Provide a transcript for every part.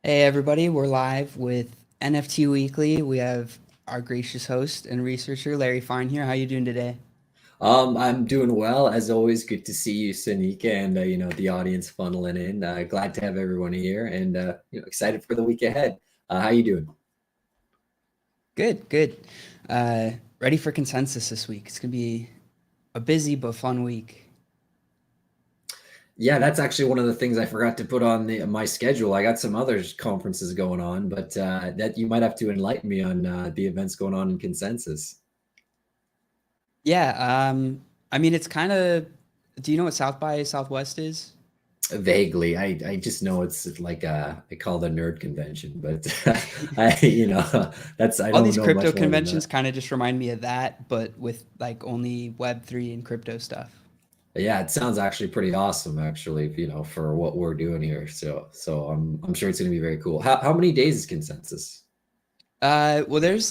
Hey everybody, we're live with NFT Weekly. We have our gracious host and researcher Larry Fine here. How you doing today? I'm doing well as always. Good to see you, Sanika, and the audience funneling in. Glad to have everyone here, and excited for the week ahead. How you doing? Good, good. Uh, Ready for consensus this week. It's gonna be a busy but fun week. Yeah, that's actually one of the things I forgot to put on my schedule. I got some other conferences going on, but that you might have to enlighten me on the events going on in Consensus. Yeah, I mean it's kind of. Do you know what South by Southwest is? Vaguely, I just know it's like I call it a nerd convention, but that's I All don't these know crypto much more than conventions that. kind of just remind me of that, but with like only Web3 and crypto stuff. Yeah, it sounds actually pretty awesome, actually, for what we're doing here. So I'm sure it's gonna be very cool. How many days is consensus? Well, there's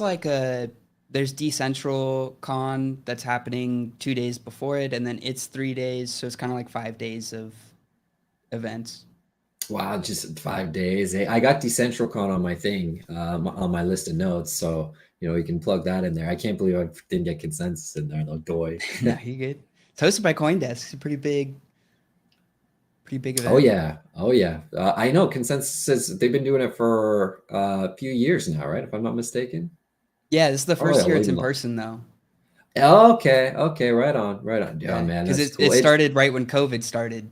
Decentral Con that's happening 2 days before it, and then it's 3 days, so it's kind of like 5 days of events. Wow, just 5 days. Hey, I got DecentralCon on my thing, on my list of notes, so you can plug that in there. I can't believe I didn't get consensus in there, though. Doy. No, you good? It's hosted by CoinDesk. It's a pretty big Oh event. yeah, oh yeah. I know consensus says they've been doing it for a few years now, right? If I'm not mistaken. Yeah, this is the Oh first yeah, year well, it's even in look. person though. Okay, okay, right on, right on. Yeah, Yeah, man, because that's it cool. It's started right when COVID started,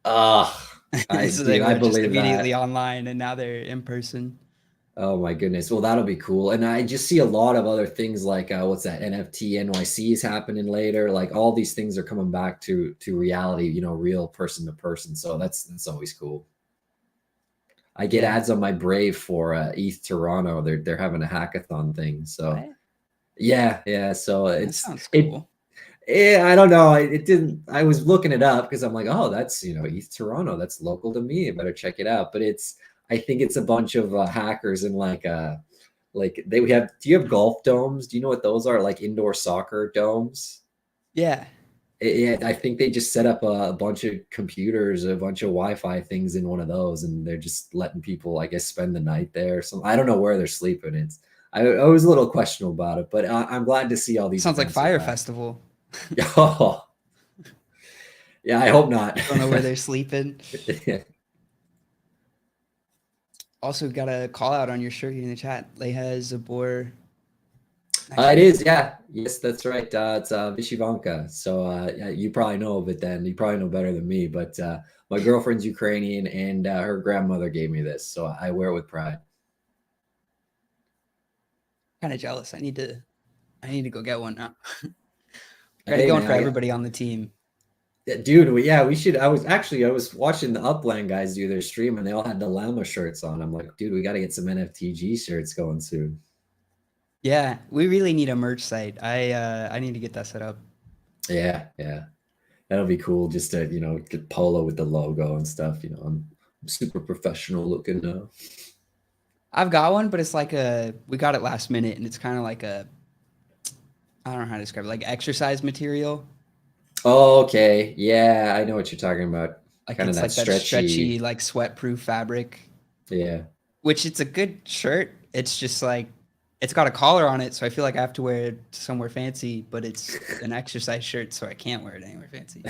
so they dude, I went just believe immediately that. online, and now they're in person. Oh my goodness. Well, that'll be cool. And I just see a lot of other things like what's that NFT NYC is happening later. Like all these things are coming back to reality, real person to person. So that's always cool. I get Yeah. ads on my Brave for ETH Toronto. They're having a hackathon thing. So What? yeah, yeah. So That it's sounds it cool. yeah, I don't know. It didn't. I was looking it up because I'm like, oh, that's East Toronto. That's local to me. I better check it out. But I think it's a bunch of hackers and like they have. Do you have golf domes? Do you know what those are? Like indoor soccer domes. Yeah. I think they just set up a bunch of computers, a bunch of Wi-Fi things in one of those, and they're just letting people, I guess, spend the night there. So I don't know where they're sleeping. I was a little questionable about it, but I'm glad to see all these Sounds like events are Fire back. Festival. Oh, yeah, I hope not. Don't know where they're sleeping. Also, got a call out on your shirt here in the chat. Leha Zabor. Nice It shirt. is, yeah. Yes, that's right. It's Vishivanka. So yeah, you probably know of it then. You probably know better than me, but my girlfriend's Ukrainian and her grandmother gave me this, so I wear it with pride. Kind of jealous. I need to go get one now. Got to Hey get one man, for everybody on the team. dude, yeah, we should. I was watching the Upland guys do their stream and they all had the llama shirts on. I'm like, dude, we got to get some NFTG shirts going soon. Yeah, we really need a merch site. I need to get that set up. Yeah, yeah. That'll be cool just to, get polo with the logo and stuff. I'm super professional looking now. I've got one, but it's like a we got it last minute, and it's kind of like a I don't know how to describe it, like exercise material. Oh, okay. Yeah, I know what you're talking about. Like Kind of it's that like that stretchy, stretchy. like sweat-proof fabric. Yeah. Which it's a good shirt. It's just like it's got a collar on it, so I feel like I have to wear it somewhere fancy, but it's an exercise shirt, so I can't wear it anywhere fancy.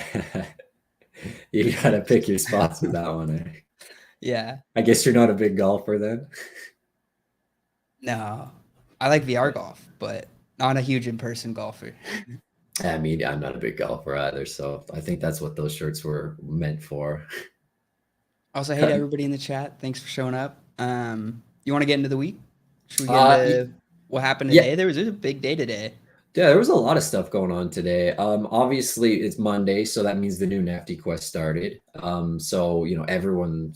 You gotta pick your spots with that one. Eh? Yeah. I guess you're not a big golfer then. No. I like VR golf, but not a huge in-person golfer. I mean, I'm not a big golfer either, so I think that's what those shirts were meant for. Also, hey to Cutting. everybody in the chat. Thanks for showing up. You want to get into the week? Should we get Y- into what happened yeah, today? There was a big day today. yeah, there was a lot of stuff going on today. Obviously it's Monday, so that means the new Nifty Quest started. So everyone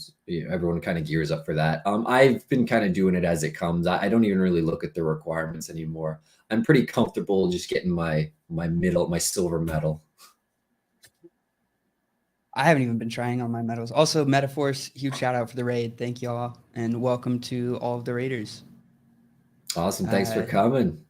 kind of gears up for that. I've been kind of doing it as it comes. I don't even really look at the requirements anymore. I'm pretty comfortable just getting my silver medal. I haven't even been trying on my medals. Also, Metaforce, huge shout out for the raid. Thank y'all, and welcome to all of the raiders. Awesome, thanks for Uh, coming.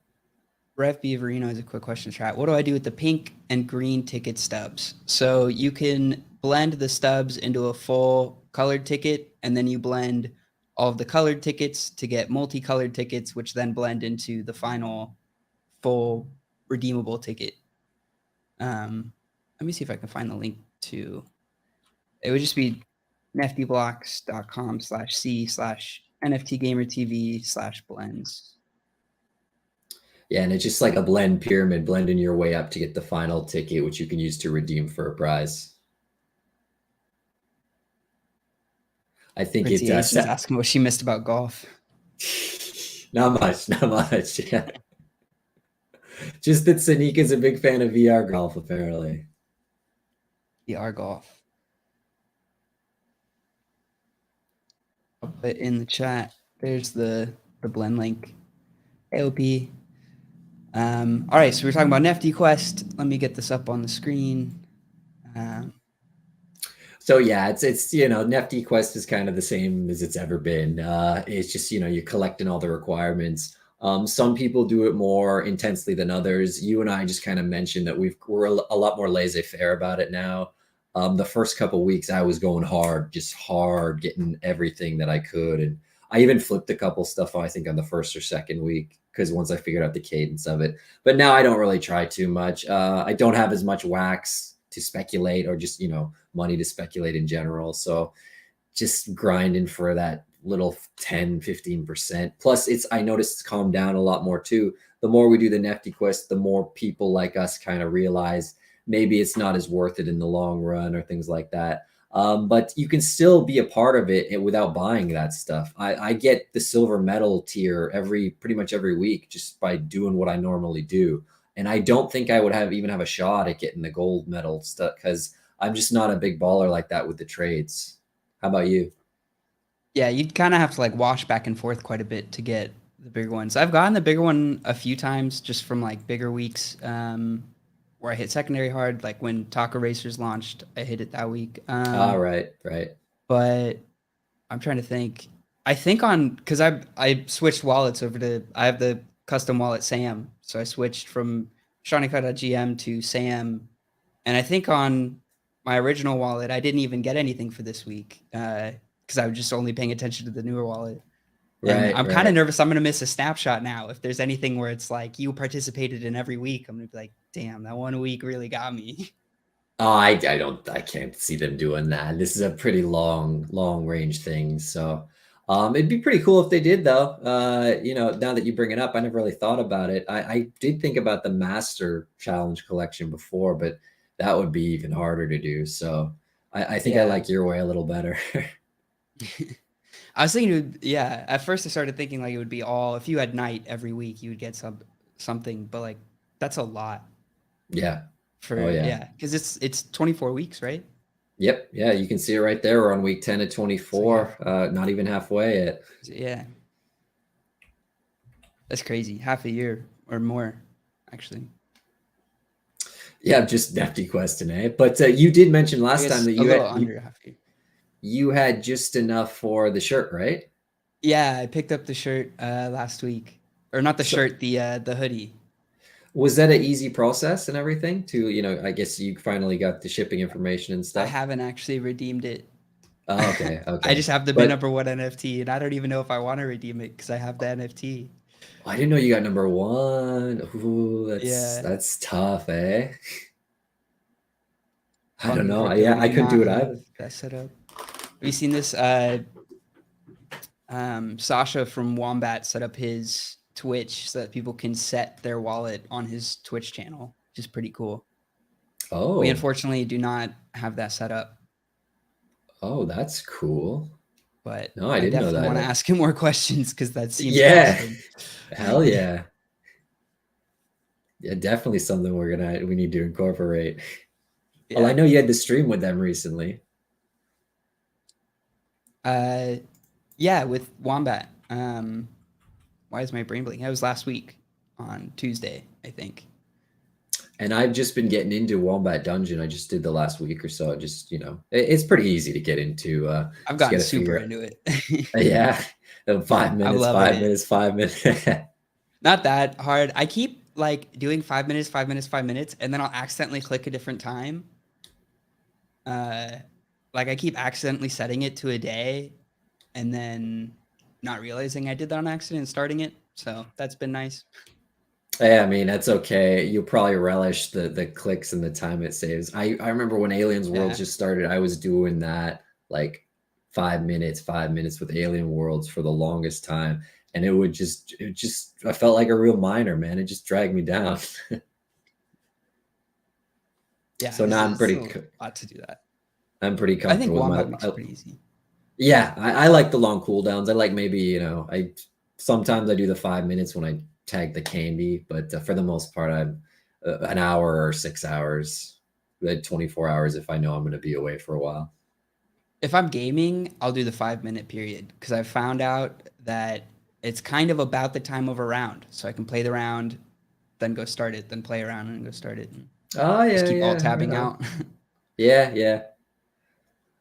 Ref Beaverino has a quick question chat. What do I do with the pink and green ticket stubs? So you can blend the stubs into a full colored ticket, and then you blend all of the colored tickets to get multicolored tickets, which then blend into the final full redeemable ticket. Let me see if I can find the link to. It would just be nftblocks.com/c/nftgamertv/blends. Yeah, and it's just like a blend pyramid, blending your way up to get the final ticket, which you can use to redeem for a prize. I think Ritzy it Asian's asking what she missed about golf. not much, not much. Yeah. Just that Sanika's a big fan of VR golf, apparently. VR golf. I'll put in the chat. There's the blend link. AOP. All right, so we're talking about NFT Quest. Let me get this up on the screen. So yeah, it's NFT Quest is kind of the same as it's ever been. It's just you're collecting all the requirements. Some people do it more intensely than others. You and I just kind of mentioned that we're a lot more laissez-faire about it now. The first couple weeks I was going hard, just hard, getting everything that I could, and I even flipped a couple stuff I think on the first or second week because once I figured out the cadence of it. But now I don't really try too much. I don't have as much wax to speculate or just money to speculate in general. So just grinding for that little 10-15%. Plus I noticed it's calmed down a lot more too. The more we do the NFT Quest, the more people like us kind of realize maybe it's not as worth it in the long run or things like that. But you can still be a part of it without buying that stuff. I get the silver medal tier pretty much every week just by doing what I normally do. And I don't think I would even have a shot at getting the gold medal stuff because I'm just not a big baller like that with the trades. How about you? Yeah, you'd kind of have to like wash back and forth quite a bit to get the bigger ones. I've gotten the bigger one a few times just from like bigger weeks where I hit secondary hard. Like when Taco Racers launched, I hit it that week. Right. But I'm trying to think. I think because I switched wallets over to, I have the custom wallet Sam. So I switched from Shanika.gm to Sam. And I think on my original wallet, I didn't even get anything for this week because I was just only paying attention to the newer wallet. And I'm kind of nervous I'm going to miss a snapshot now. If there's anything where it's like you participated in every week, I'm going to be like, damn, that one week really got me. Oh, I can't see them doing that. This is a pretty long range thing. So it'd be pretty cool if they did though. Now that you bring it up, I never really thought about it. I did think about the Master Challenge collection before, but that would be even harder to do. So I think I like your way a little better. I was thinking, yeah, at first I started thinking like it would be if you had night every week, you would get something, but like that's a lot. Yeah. Because it's 24 weeks, right? Yep. Yeah, you can see it right there. We're on week 10 of 24. So, not even halfway yet. Yeah. That's crazy. Half a year or more, actually. Yeah, just NFT Quest today. But you did mention last time that you had just enough for the shirt, right? Yeah, I picked up the shirt last week. Or not the shirt, the hoodie. Was that an easy process and everything to, I guess you finally got the shipping information and stuff? I haven't actually redeemed it. Oh, okay. I just have the number one NFT, and I don't even know if I want to redeem it because I have the NFT. I didn't know you got number one. Ooh, that's tough, eh? I don't know. Yeah, I couldn't do it either. That setup. Have you seen this? Sasha from Wombat set up his Twitch so that people can set their wallet on his Twitch channel, which is pretty cool. Oh. We unfortunately do not have that set up. Oh, that's cool. But no, I didn't know that. I want to ask him more questions because that seems awesome. Hell yeah. Yeah, definitely something we need to incorporate. Yeah. Well, I know you had the stream with them recently. Yeah, with Wombat. Why is my brain blanking? It was last week on Tuesday, I think. And I've just been getting into Wombat Dungeon. I just did the last week or so. Just, it's pretty easy to get into. I've gotten super into it. Yeah. 5 minutes, 5 minutes, 5 minutes. Not that hard. I keep like doing 5 minutes, 5 minutes, 5 minutes, and then I'll accidentally click a different time. Like I keep accidentally setting it to a day, and then not realizing I did that on accident and starting it. So that's been nice. Yeah, I mean, that's okay. You'll probably relish the clicks and the time it saves. I remember when Aliens Worlds Yeah. just started, I was doing that like 5 minutes with Alien Worlds for the longest time. And I felt like a real miner, man. It just dragged me down. Yeah. So now It's a lot to do that. I'm pretty I think comfortable with Wombat makes it pretty easy. yeah, I like the long cooldowns. I like maybe, I sometimes I do the 5 minutes when I tag the candy, but for the most part, I'm an hour or 6 hours, 24 hours if I know I'm going to be away for a while. If I'm gaming, I'll do the 5 minute period because I found out that it's kind of about the time of a round. So I can play the round, then go start it, then play around and go start it. And Oh just yeah, keep alt yeah, right tabbing on. out. Yeah, yeah.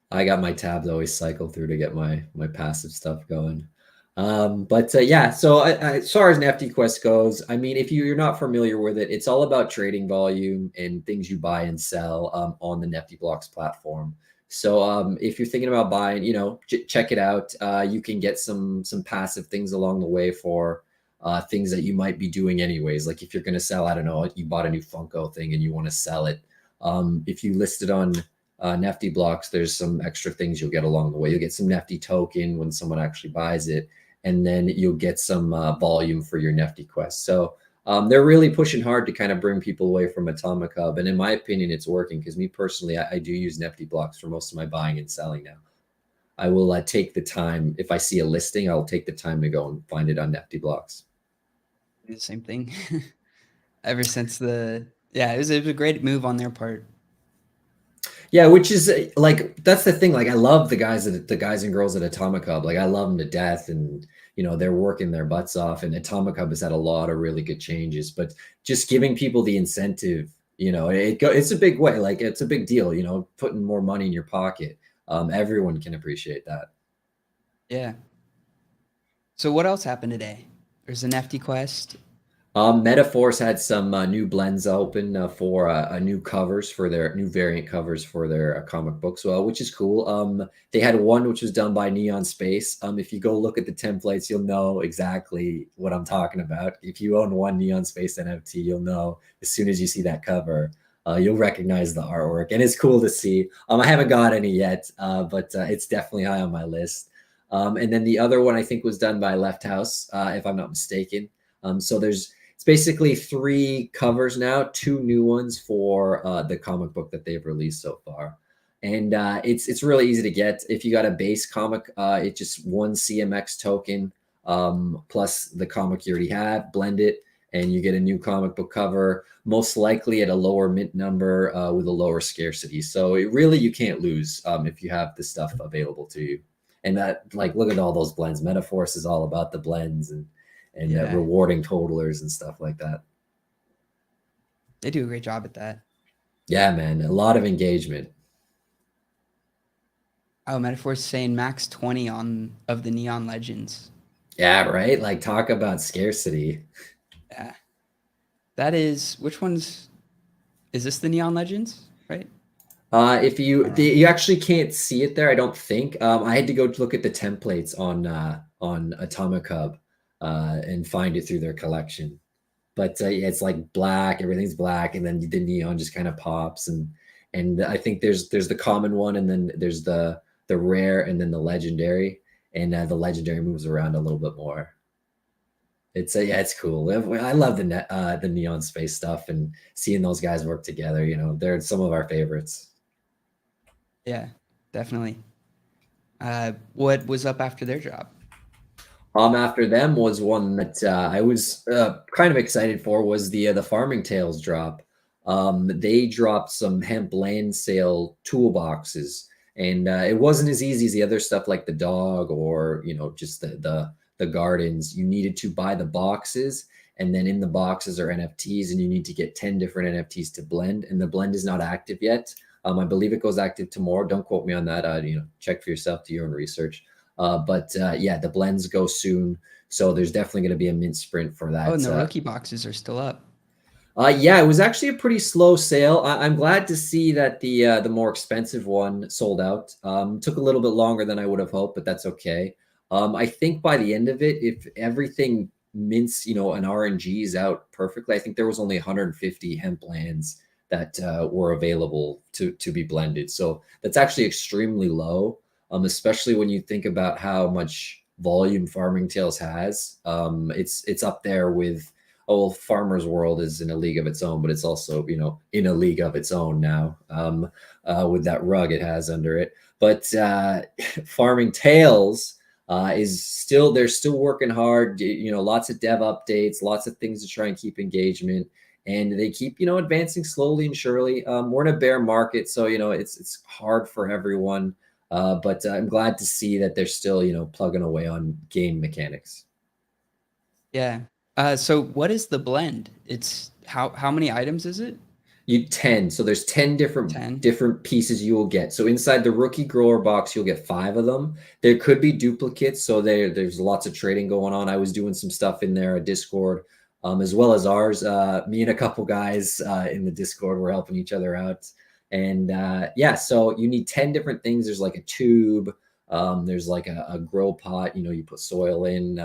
I got my tabs always cycle through to get my passive stuff going. But yeah, so as far as an FT Quest goes, I mean, if you're not familiar with it, it's all about trading volume and things you buy and sell on the Nifty Blocks platform. So if you're thinking about buying, check it out. You can get some passive things along the way for things that you might be doing anyways. Like if you're going to sell, I don't know, you bought a new Funko thing and you want to sell it. If you list it on Nifty Blocks, there's some extra things you'll get along the way. You'll get some Nifty token when someone actually buys it, and then you'll get some volume for your Nifty Quest. So they're really pushing hard to kind of bring people away from Atomic Hub, and in my opinion, it's working because me personally, I do use Nifty Blocks for most of my buying and selling now. I will take the time if I see a listing, I'll take the time to go and find it on Nifty Blocks. Do the same thing. Ever since it was a great move on their part. Yeah, which is like that's the thing. Like I love the guys and girls at Atomic Hub. Like I love them to death, and they're working their butts off. And Atomic Hub has had a lot of really good changes, but just giving people the incentive, it's a big way. Like it's a big deal. Putting more money in your pocket. Everyone can appreciate that. Yeah. So what else happened today? There's an FT Quest. Metaphors had some new blends open for new covers for their new variant covers for their comic books, which is cool. They had one which was done by Neon Space. If you go look at the templates, you'll know exactly what I'm talking about. If you own one Neon Space NFT, you'll know as soon as you see that cover. You'll recognize the artwork, and it's cool to see. I haven't got any yet, but it's definitely high on my list. And then the other one I think was done by Left House, if I'm not mistaken. So it's basically 3 covers now, 2 new ones for the comic book that they've released so far. And it's really easy to get. If you got a base comic, it's just 1 CMX token plus the comic you already have, blend it, and you get a new comic book cover, most likely at a lower mint number with a lower scarcity. So you can't lose if you have the stuff available to you. And look at all those blends. Metaforce is all about the blends and rewarding totalers and stuff like that. They do a great job at that. Yeah, man, a lot of engagement. Oh, Metaphor's saying max 20 of the Neon Legends. Yeah, right? Like talk about scarcity. Yeah. That is, is this the Neon Legends, right? If you actually can't see it there, I don't think. I had to go look at the templates on Atomic Hub and find it through their collection. But yeah, it's like black, everything's black, and then the neon just kind of pops, and I think there's the common one, and then there's the rare, and then the legendary, and the legendary moves around a little bit more. It's it's cool. I love the Neon Space stuff and seeing those guys work together. They're some of our favorites. Yeah, definitely. What was up after their drop? After them was one that I was kind of excited for was the Farming Tales drop. They dropped some hemp land sale toolboxes, and it wasn't as easy as the other stuff like the dog or just the gardens. You needed to buy the boxes, and then in the boxes are NFTs, and you need to get 10 different NFTs to blend, and the blend is not active yet. I believe it goes active tomorrow. Don't quote me on that. Check for yourself, do your own research. But yeah, the blends go soon, so there's definitely going to be a mint sprint for that. Oh, and the rookie boxes are still up. Yeah, it was actually a pretty slow sale. I'm glad to see that the more expensive one sold out. Took a little bit longer than I would have hoped, but that's okay. I think by the end of it, if everything mints, an RNGs out perfectly, I think there was only 150 hemp lands that were available to be blended. So that's actually extremely low, especially when you think about how much volume Farming Tales has. It's up there with, oh, well, Farmer's World is in a league of its own, but it's also, in a league of its own now, with that rug it has under it. But Farming Tales is still, they're still working hard. Lots of dev updates, lots of things to try and keep engagement, and they keep advancing slowly and surely. We're in a bear market, so it's hard for everyone. But I'm glad to see that they're still plugging away on game mechanics. Yeah. So what is the blend? It's how many items is it? You 10. So there's 10 different 10. different pieces you will get. So inside the rookie grower box, you'll get 5 of them. There could be duplicates, so there's lots of trading going on. I was doing some stuff in there, a Discord, as well as ours. Me and a couple guys in the Discord were helping each other out. And yeah, so you need 10 different things. There's like a tube, there's like a grow pot, you put soil in,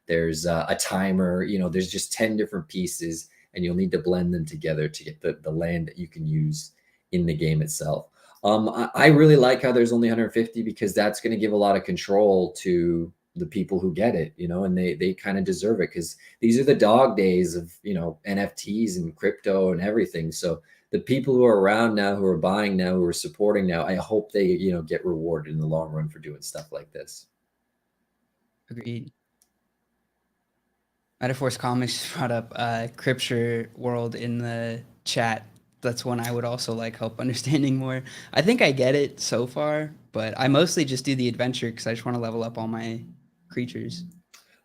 there's a timer, there's just 10 different pieces, and you'll need to blend them together to get the land that you can use in the game itself. I really like how there's only 150, because that's going to give a lot of control to the people who get it, and they kind of deserve it, because these are the dog days of, NFTs and crypto and everything. So the people who are around now, who are buying now, who are supporting now, I hope they, get rewarded in the long run for doing stuff like this. Agreed. Metaphors Comics brought up Crypture World in the chat. That's one I would also like help understanding more. I think I get it so far, but I mostly just do the adventure because I just want to level up all my creatures.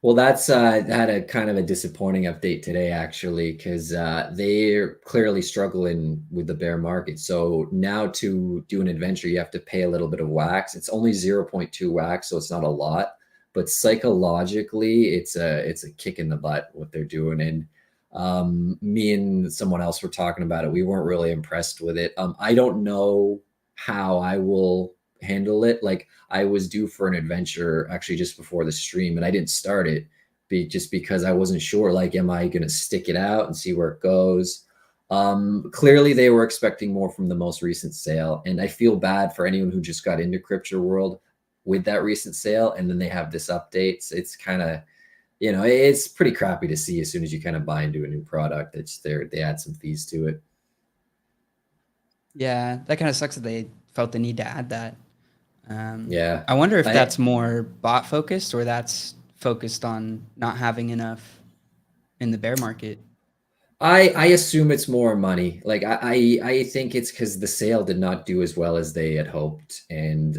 Well, that's had a kind of a disappointing update today, actually, because they're clearly struggling with the bear market. So now to do an adventure, you have to pay a little bit of wax. It's only 0.2 wax, so it's not a lot. But psychologically, it's a kick in the butt what they're doing. And me and someone else were talking about it. We weren't really impressed with it. I don't know how I will handle it. Like, I was due for an adventure actually just before the stream, and I didn't start it just because I wasn't sure. Like, am I going to stick it out and see where it goes? Clearly, they were expecting more from the most recent sale, and I feel bad for anyone who just got into Crypture World with that recent sale, and then they have this update. It's kind of, it's pretty crappy to see as soon as you kind of buy into a new product. They add some fees to it. Yeah, that kind of sucks that they felt the need to add that. Yeah. I wonder if I, that's more bot focused or that's focused on not having enough in the bear market. I assume it's more money. Like, I think it's because the sale did not do as well as they had hoped, and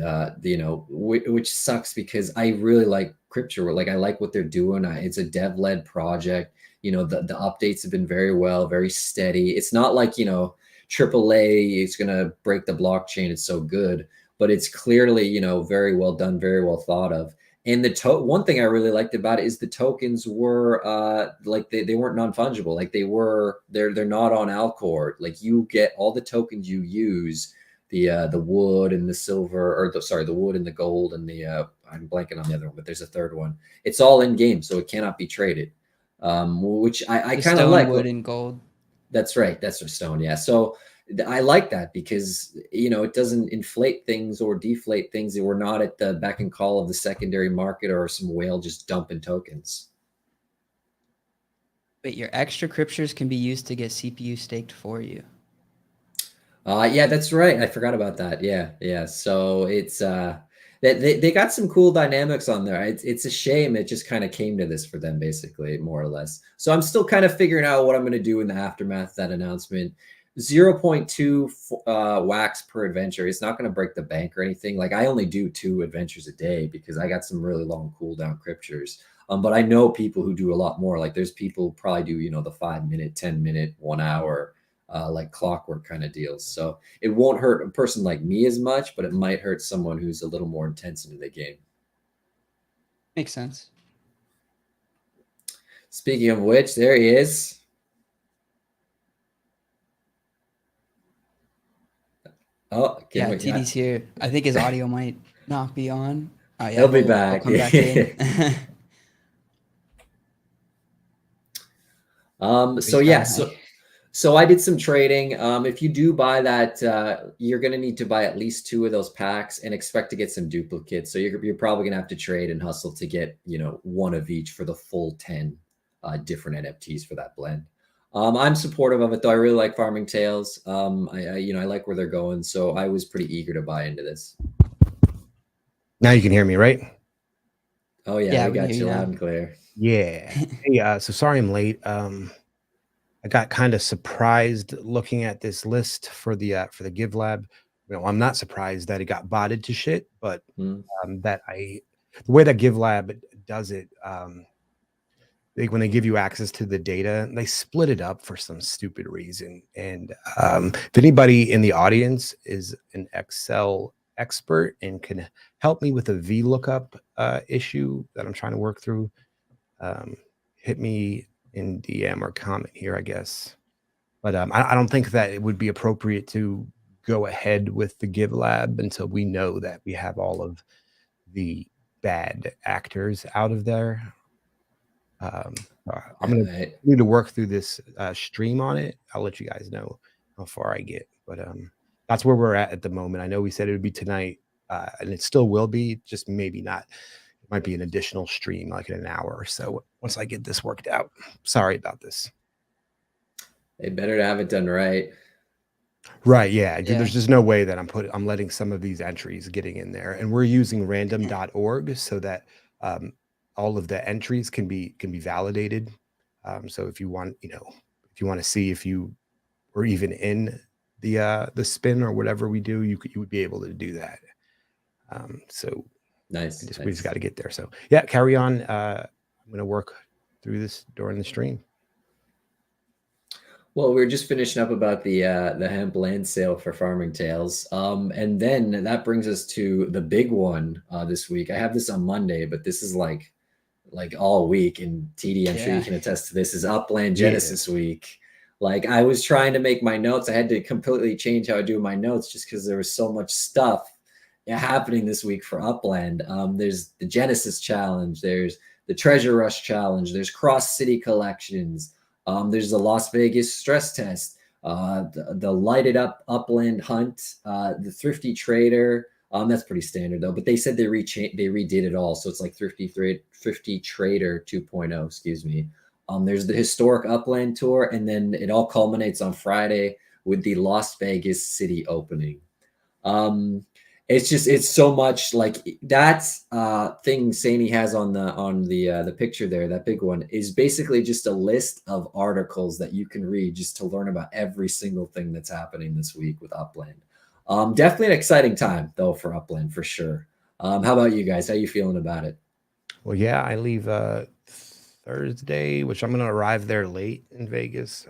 which sucks, because I really like Crypture. Like, I like what they're doing. It's a dev led project. The updates have been very steady. It's not like AAA is gonna break the blockchain. It's so good, but it's clearly very well done, very well thought of. And one thing I really liked about it is the tokens were like they weren't non-fungible. Like, they're not on Alcor. Like, you get all the tokens you use, the wood and the silver, or the wood and the gold and the I'm blanking on the other one, but there's a third one. It's all in game, so it cannot be traded. Which I The kind of stone, like. wood, and gold. That's right. That's a stone. Yeah. So I like that, because it doesn't inflate things or deflate things. We're not at the beck and call of the secondary market or some whale just dumping tokens. But your extra cryptures can be used to get CPU staked for you. Yeah, that's right. I forgot about that. Yeah, yeah. So it's they got some cool dynamics on there. It's a shame it just kind of came to this for them, basically, more or less. So I'm still kind of figuring out what I'm going to do in the aftermath of that announcement. 0.2 wax per adventure. It's not going to break the bank or anything. Like, I only do 2 adventures a day because I got some really long cooldown cryptures. But I know people who do a lot more. Like, there's people who probably do the 5 minute, 10 minute, 1 hour. Like clockwork kind of deals. So it won't hurt a person like me as much, but it might hurt someone who's a little more intense into the game. Makes sense. Speaking of which, there he is. Oh, Yeah, TD's here. I think his audio might not be on. Oh yeah, He'll be he'll back. come back in. So He's yeah, back. so I did some trading. If you do buy that, you're gonna need to buy at least 2 of those packs and expect to get some duplicates. So you're probably gonna have to trade and hustle to get, you know, 1 of each for the full 10 different NFTs for that blend. I'm supportive of it though. I really like Farming Tales. I like where they're going, so I was pretty eager to buy into this. Now you can hear me, right? Oh yeah, Yeah, we we can got hear you you now. loud and clear. Yeah. Hey, so sorry I'm late. I got kind of surprised looking at this list for the Give Lab. You know, I'm not surprised that it got botted to shit, but Hmm. the way that Give Lab does it, like when they give you access to the data, they split it up for some stupid reason. And if anybody in the audience is an Excel expert and can help me with a VLOOKUP issue that I'm trying to work through, hit me in DM or comment here, I guess. But I don't think that it would be appropriate to go ahead with the Give Lab until we know that we have all of the bad actors out of there. I'm going to Right. need to work through this stream on it. I'll let you guys know how far I get. But that's where we're at the moment. I know we said it would be tonight, and it still will be, just maybe not. It might be an additional stream like in an hour or so once I get this worked out. Sorry about this. They better to have it done right. Right, yeah. Yeah. There's just no way that I'm letting some of these entries getting in there. And we're using random.org so that all of the entries can be validated. So if you want, if you want to see if you were even in the spin or whatever we do, you would be able to do that. So Nice. we just got to get there. So yeah, carry on. I'm gonna work through this during the stream. Well, we were just finishing up about the hemp land sale for Farming Tales, and then that brings us to the big one this week. I have this on Monday, but this is like all week. And TD, I'm sure you Yeah. can attest to this. Is Upland Yeah. Genesis week. Like I was trying to make my notes, I had to completely change how I do my notes just because there was so much stuff happening this week for Upland. There's the Genesis Challenge. There's the Treasure Rush Challenge. There's Cross City Collections. There's the Las Vegas stress test, the lighted up Upland hunt, the Thrifty Trader. That's pretty standard though. But they said they redid it all, so it's like Thrifty Trader 2.0. Excuse me. There's the historic Upland tour, and then it all culminates on Friday with the Las Vegas city opening. It's so much like that thing Sani has on the picture there, that big one, is basically just a list of articles that you can read just to learn about every single thing that's happening this week with Upland. Definitely an exciting time though for Upland for sure. How about you guys? How you feeling about it? Well, yeah, I leave Thursday, which I'm gonna arrive there late in Vegas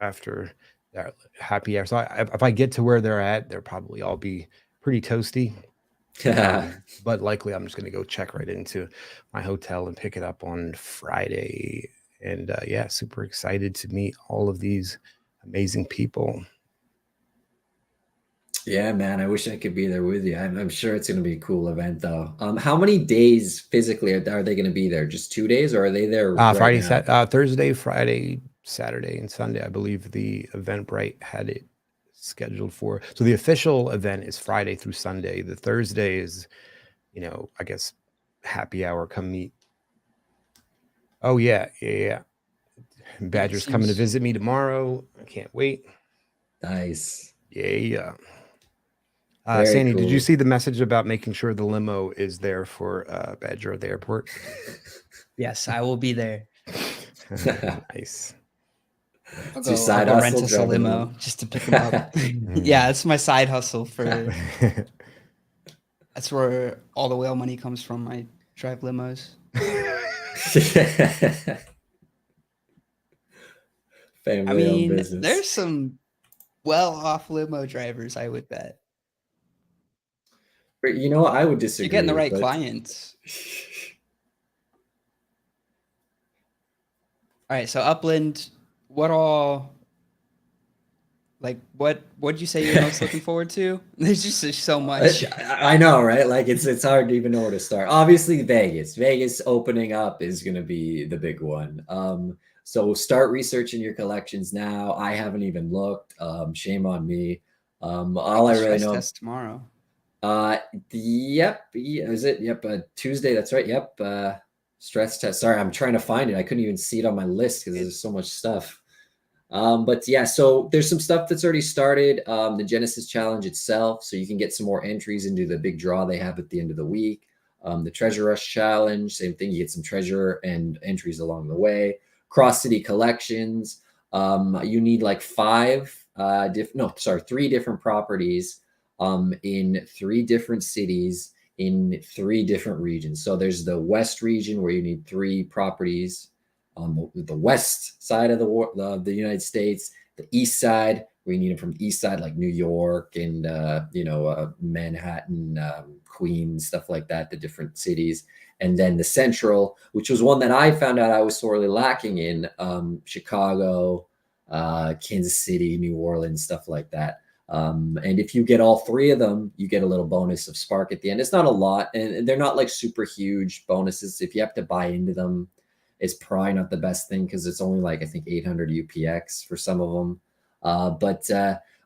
after that happy hour. So if I get to where they're at, they'll probably all be pretty toasty. But likely I'm just gonna go check right into my hotel and pick it up on Friday. And yeah, super excited to meet all of these amazing people. Yeah, man, I wish I could be there with you. I'm sure it's going to be a cool event, though. How many days physically are they going to be there? Just 2 days, or are they there right now? Thursday, Friday, Saturday, and Sunday. I believe the Eventbrite had it scheduled for. So the official event is Friday through Sunday. The Thursday is, I guess happy hour. Come meet. Oh yeah. Badger's coming to visit me tomorrow. I can't wait. Nice. Yeah. Very Sandy, did you cool. see the message about making sure the limo is there for Badger at the airport? Yes, I will be there. Nice. I'll It's your go side rent hustle, us a driving limo them. just to pick him up. Yeah, it's my side hustle for. That's where all the whale money comes from. I drive limos. Family-owned business. There's some well-off limo drivers, I would bet. But you know what? I would disagree. You're getting the right clients. All right, so Upland, what all Like what'd you say you're most looking forward to? There's just so much. I know, right? Like it's hard to even know where to start. Obviously, Vegas opening up is going to be the big one. So start researching your collections now. I haven't even looked. Shame on me. All I The really stress know. test tomorrow. Yep. Is it? Yep. Tuesday. That's right. Yep. Stress test. Sorry, I'm trying to find it. I couldn't even see it on my list because there's so much stuff. But yeah, so there's some stuff that's already started. The Genesis Challenge itself, so you can get some more entries into the big draw they have at the end of the week. The Treasure Rush Challenge, same thing. You get some treasure and entries along the way. Cross City Collections. You need like three different properties in three different cities in three different regions. So there's the West region where you need three properties on the west side of the United States, the east side, where you need them from the east side, like New York and Manhattan, Queens, stuff like that, the different cities. And then the central, which was one that I found out I was sorely lacking in, Chicago, Kansas City, New Orleans, stuff like that. And if you get all three of them, you get a little bonus of Spark at the end. It's not a lot, and they're not like super huge bonuses. If you have to buy into them, it's probably not the best thing because it's only like I think 800 UPX for some of them. But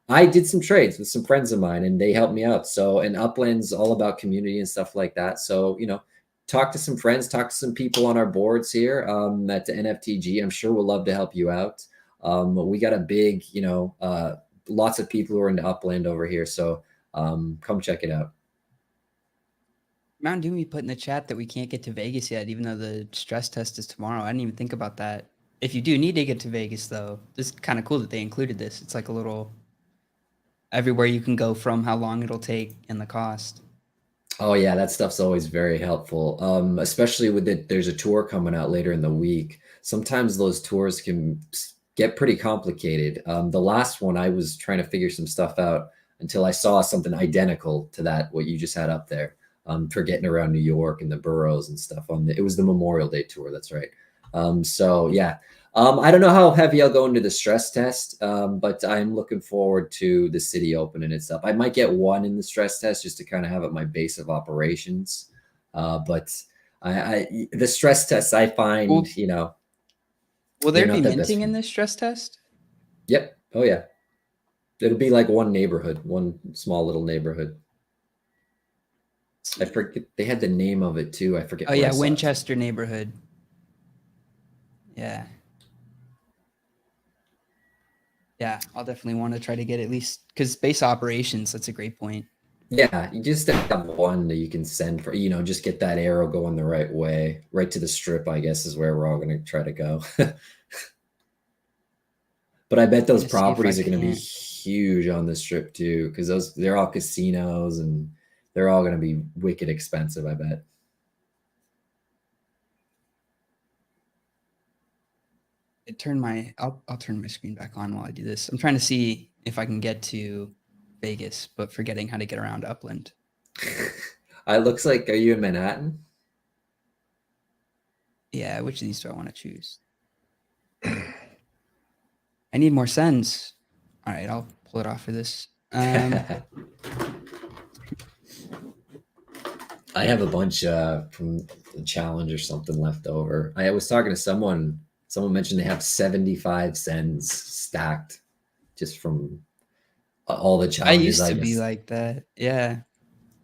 I did some trades with some friends of mine, and they helped me out. So, and Upland's all about community and stuff like that. So, talk to some friends, talk to some people on our boards here at the NFTG. I'm sure we'll love to help you out. We got a big, lots of people who are into Upland over here. So come check it out. Mountain Dew put in the chat that we can't get to Vegas yet, even though the stress test is tomorrow. I didn't even think about that. If you do need to get to Vegas, though, this is kind of cool that they included this. It's like a little everywhere you can go from, how long it'll take, and the cost. Oh yeah, that stuff's always very helpful. Especially with it, there's a tour coming out later in the week. Sometimes those tours can get pretty complicated. The last one, I was trying to figure some stuff out until I saw something identical to that, what you just had up there, for getting around New York and the boroughs and stuff. It was the Memorial Day tour. That's right. So yeah, I don't know how heavy I'll go into the stress test, but I'm looking forward to the city opening itself. I might get one in the stress test just to kind of have at my base of operations. But the stress tests I find, will there be not that best minting for in me. this stress test? Yep. Oh yeah. It'll be like one neighborhood, one small little neighborhood. I forget they had the name of it too. I forget. Oh where I yeah, saw it. Winchester neighborhood. Yeah. Yeah, I'll definitely want to try to get at least because base operations. That's a great point. Yeah, you just have one that you can send for, just get that arrow going the right way, right to the strip, I guess, is where we're all going to try to go. But I bet those Trying to see if I properties are going to be can't. huge on the strip too, because they're all casinos and they're all going to be wicked expensive, I bet. I'll turn my screen back on while I do this. I'm trying to see if I can get to Vegas, but forgetting how to get around Upland. It looks like, are you in Manhattan? Yeah, which of these do I want to choose? I need more sends. All right, I'll pull it off for this. I have a bunch from the challenge or something left over. I was talking to someone mentioned they have 75 sends stacked just from all the I challenges. used to be like that. Yeah.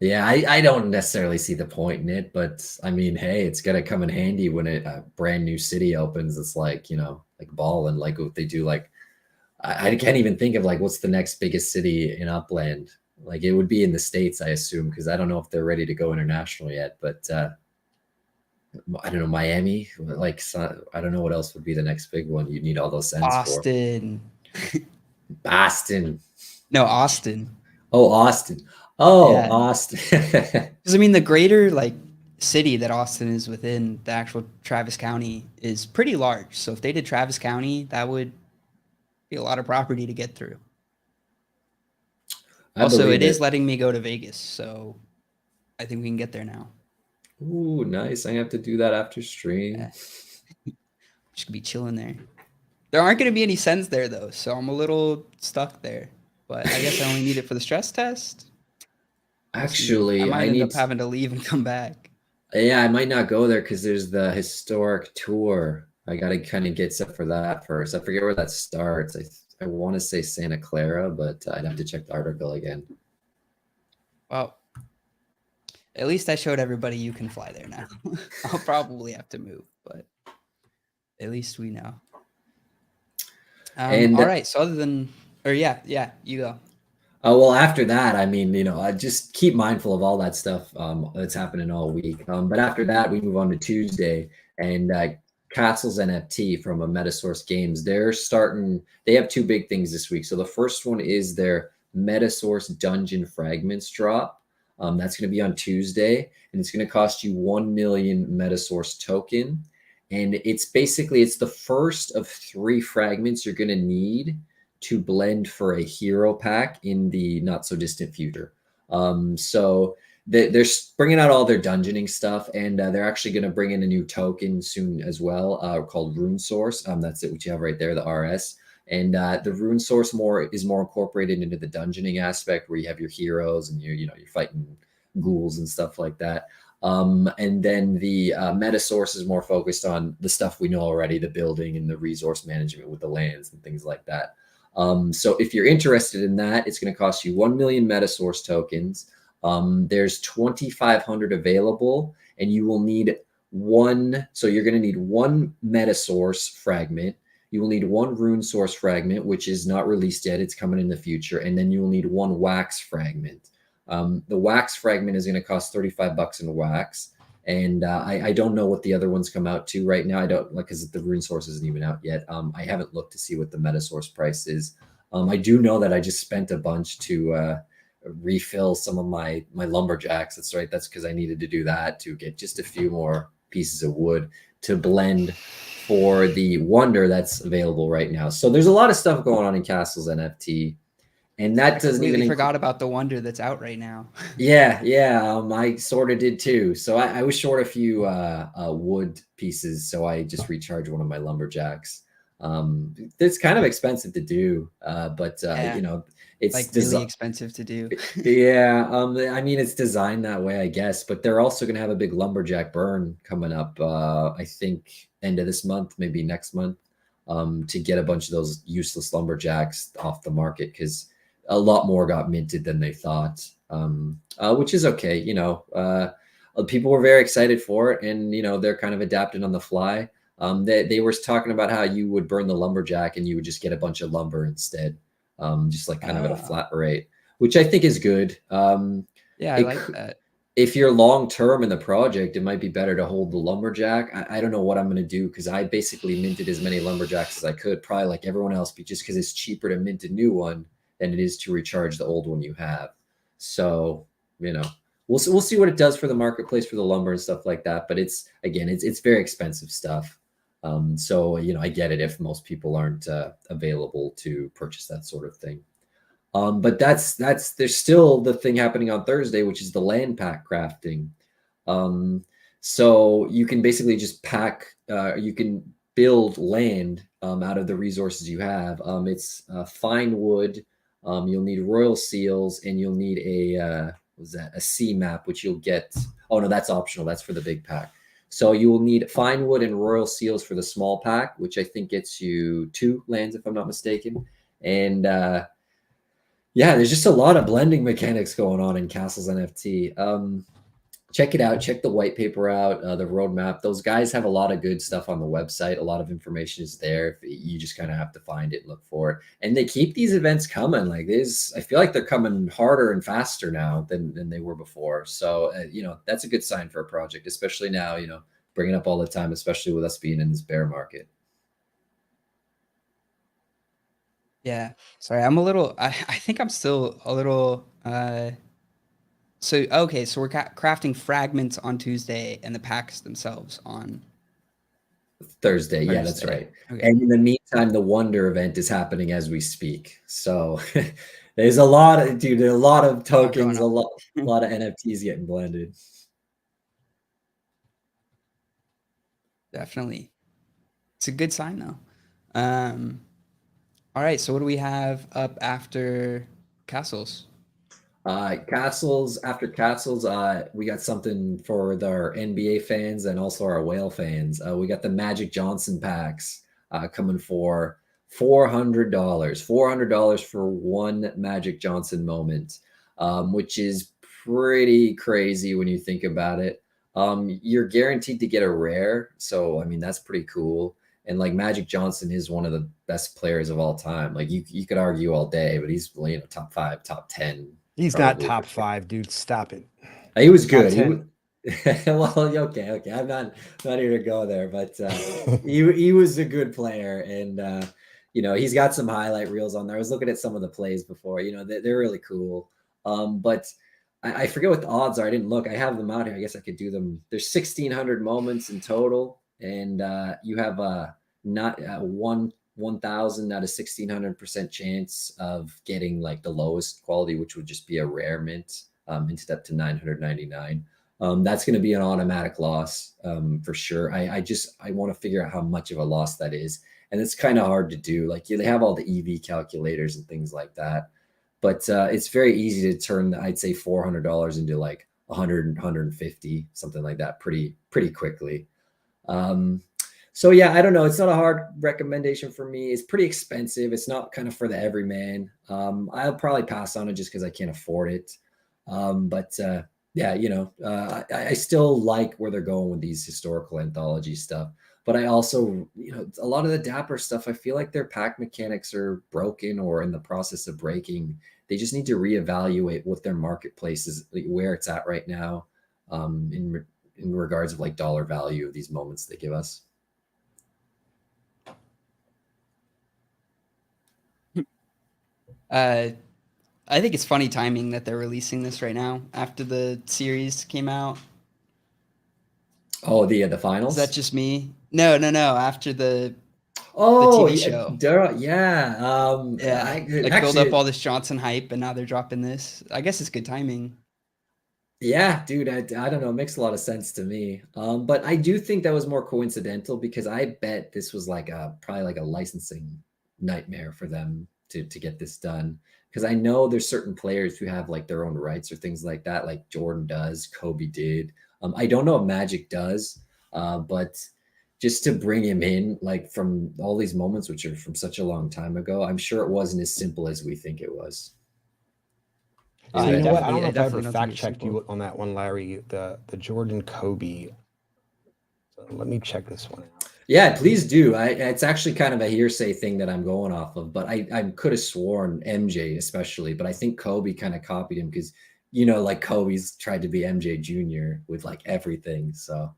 Yeah, I don't necessarily see the point in it, but I mean, hey, it's gonna come in handy when a brand new city opens. It's like, like balling, like what they do. Like, I can't even think of like what's the next biggest city in Upland. Like it would be in the States, I assume, because I don't know if they're ready to go international yet. But I don't know, Miami. Like, I don't know what else would be the next big one. You need all those cents Austin. for. Boston. No, Austin. Oh, Austin. Oh, Yeah. Austin. Because I mean, the greater like city that Austin is within, the actual Travis County is pretty large. So if they did Travis County, that would be a lot of property to get through. Also, it is letting me go to Vegas, so I think we can get there now. Ooh, nice. I have to do that after stream. Yeah. Just gonna be chilling there. There aren't going to be any sends there though, so I'm a little stuck there. But I guess I only need it for the stress test. We'll see. I Actually, might I end need up having to leave and come back. yeah, I might not go there because there's the historic tour. I got to kind of get set for that first. I forget where that starts. I want to say Santa Clara, but I'd have to check the article again. Well, at least I showed everybody you can fly there now. I'll probably have to move, but at least we know. And All right. So other than, or yeah, you go. well, after that, I mean, I just keep mindful of all that stuff that's happening all week. But after that, we move on to Tuesday, and Castles NFT from a Metasource Games. They have two big things this week. So the first one is their Metasource Dungeon Fragments drop. That's going to be on Tuesday, and it's going to cost you 1 million Metasource token. And it's the first of 3 fragments you're going to need to blend for a hero pack in the not so distant future. So they're bringing out all their dungeoning stuff, and they're actually going to bring in a new token soon as well, called Rune Source. That's it, what you have right there, the RS. And the Rune Source is more incorporated into the dungeoning aspect, where you have your heroes and you're fighting ghouls and stuff like that. And then the Meta Source is more focused on the stuff we know already, the building and the resource management with the lands and things like that. So if you're interested in that, it's going to cost you 1 million Metasource tokens. There's 2,500 available, and you will need one. So you're going to need one Metasource fragment. You will need one Rune Source fragment, which is not released yet. It's coming in the future. And then you will need one wax fragment. The wax fragment is going to cost $35 in wax. And I don't know what the other ones come out to right now. I don't because the Rune Source isn't even out yet. I haven't looked to see what the Metasource price is. I do know that I just spent a bunch to refill some of my lumberjacks. That's right. That's because I needed to do that to get just a few more pieces of wood to blend for the wonder that's available right now. So there's a lot of stuff going on in Castles NFT. And that doesn't even forgot about the wonder that's out right now. Yeah. I sort of did too. So I was short a few wood pieces, so I just recharged one of my lumberjacks. It's kind of expensive to do, but it's like really expensive to do. Yeah, I mean it's designed that way, I guess. But they're also going to have a big lumberjack burn coming up. I think end of this month, maybe next month, to get a bunch of those useless lumberjacks off the market because a lot more got minted than they thought, which is okay. People were very excited for it, and they're kind of adapting on the fly. They were talking about how you would burn the lumberjack and you would just get a bunch of lumber instead, just like kind of at a flat rate, which I think is good. Yeah, I like that. If you're long term in the project, it might be better to hold the lumberjack. I don't know what I'm going to do because I basically minted as many lumberjacks as I could, probably like everyone else, but just because it's cheaper to mint a new one than it is to recharge the old one you have. So, we'll see what it does for the marketplace for the lumber and stuff like that. But it's very expensive stuff. So, I get it if most people aren't available to purchase that sort of thing. But there's still the thing happening on Thursday, which is the land pack crafting. So you can basically just you can build land out of the resources you have. It's fine wood. You'll need royal seals, and you'll need a sea map, which you'll get. Oh no, that's optional. That's for the big pack. So you will need fine wood and royal seals for the small pack, which I think gets you 2 lands, if I'm not mistaken. And yeah, there's just a lot of blending mechanics going on in Castles NFT. Check it out. Check the white paper out, the roadmap. Those guys have a lot of good stuff on the website. A lot of information is there. You just kind of have to find it and look for it. And they keep these events coming. Like this, I feel like they're coming harder and faster now than they were before. So, that's a good sign for a project, especially now, bringing up all the time, especially with us being in this bear market. Yeah. Sorry, I'm a little. I think I'm still a little. So okay, so we're crafting fragments on Tuesday and the packs themselves on Thursday. Yeah, that's right. Okay. And in the meantime, the Wonder event is happening as we speak. So there's a lot of tokens, a lot of NFTs getting blended. Definitely. It's a good sign though. All right, so what do we have up after Castles? Castles, after Castles, we got something for our NBA fans and also our whale fans. We got the Magic Johnson packs coming for $400. $400 for one Magic Johnson moment, which is pretty crazy when you think about it. You're guaranteed to get a rare, so I mean that's pretty cool. And like Magic Johnson is one of the best players of all time. Like you could argue all day, but he's top 5, top 10. He's not Probably for top sure. 5, dude. Stop it. He was Top good. He 10. well, okay. I'm not here to go there, but he was a good player, and he's got some highlight reels on there. I was looking at some of the plays before. They're really cool. But I forget what the odds are. I didn't look. I have them out here. I guess I could do them. There's 1,600 moments in total, and you have not 1,000 out of 1,600% chance of getting like the lowest quality, which would just be a rare mint, minted up to 999. That's going to be an automatic loss for sure. I want to figure out how much of a loss that is, and it's kind of hard to do. Like they have all the EV calculators and things like that, but it's very easy to turn, I'd say, $400 into like 100, 150, something like that, pretty quickly. So yeah, I don't know. It's not a hard recommendation for me. It's pretty expensive. It's not kind of for the everyman. I'll probably pass on it just because I can't afford it. But yeah, I still like where they're going with these historical anthology stuff. But I also, a lot of the Dapper stuff, I feel like their pack mechanics are broken or in the process of breaking. They just need to reevaluate what their marketplace is, where it's at right now, in regards of like dollar value of these moments they give us. I think it's funny timing that they're releasing this right now after the series came out. Oh, the finals? Is that just me? No. After the TV show. Yeah. Yeah. Build up all this Johnson hype, and now they're dropping this. I guess it's good timing. Yeah, dude, I don't know. It makes a lot of sense to me. But I do think that was more coincidental because I bet this was like probably like a licensing nightmare for them to get this done. Because I know there's certain players who have like their own rights or things like that, like Jordan does, Kobe did. I don't know if Magic does, but just to bring him in, like from all these moments, which are from such a long time ago, I'm sure it wasn't as simple as we think it was. So you know what? I don't know I if I ever definitely don't think fact it's checked you simple. on that one, Larry. The Jordan Kobe. So let me check this one out. Yeah, please do. It's actually kind of a hearsay thing that I'm going off of, but I could have sworn MJ especially, but I think Kobe kind of copied him because, like Kobe's tried to be MJ Jr. with like everything. So,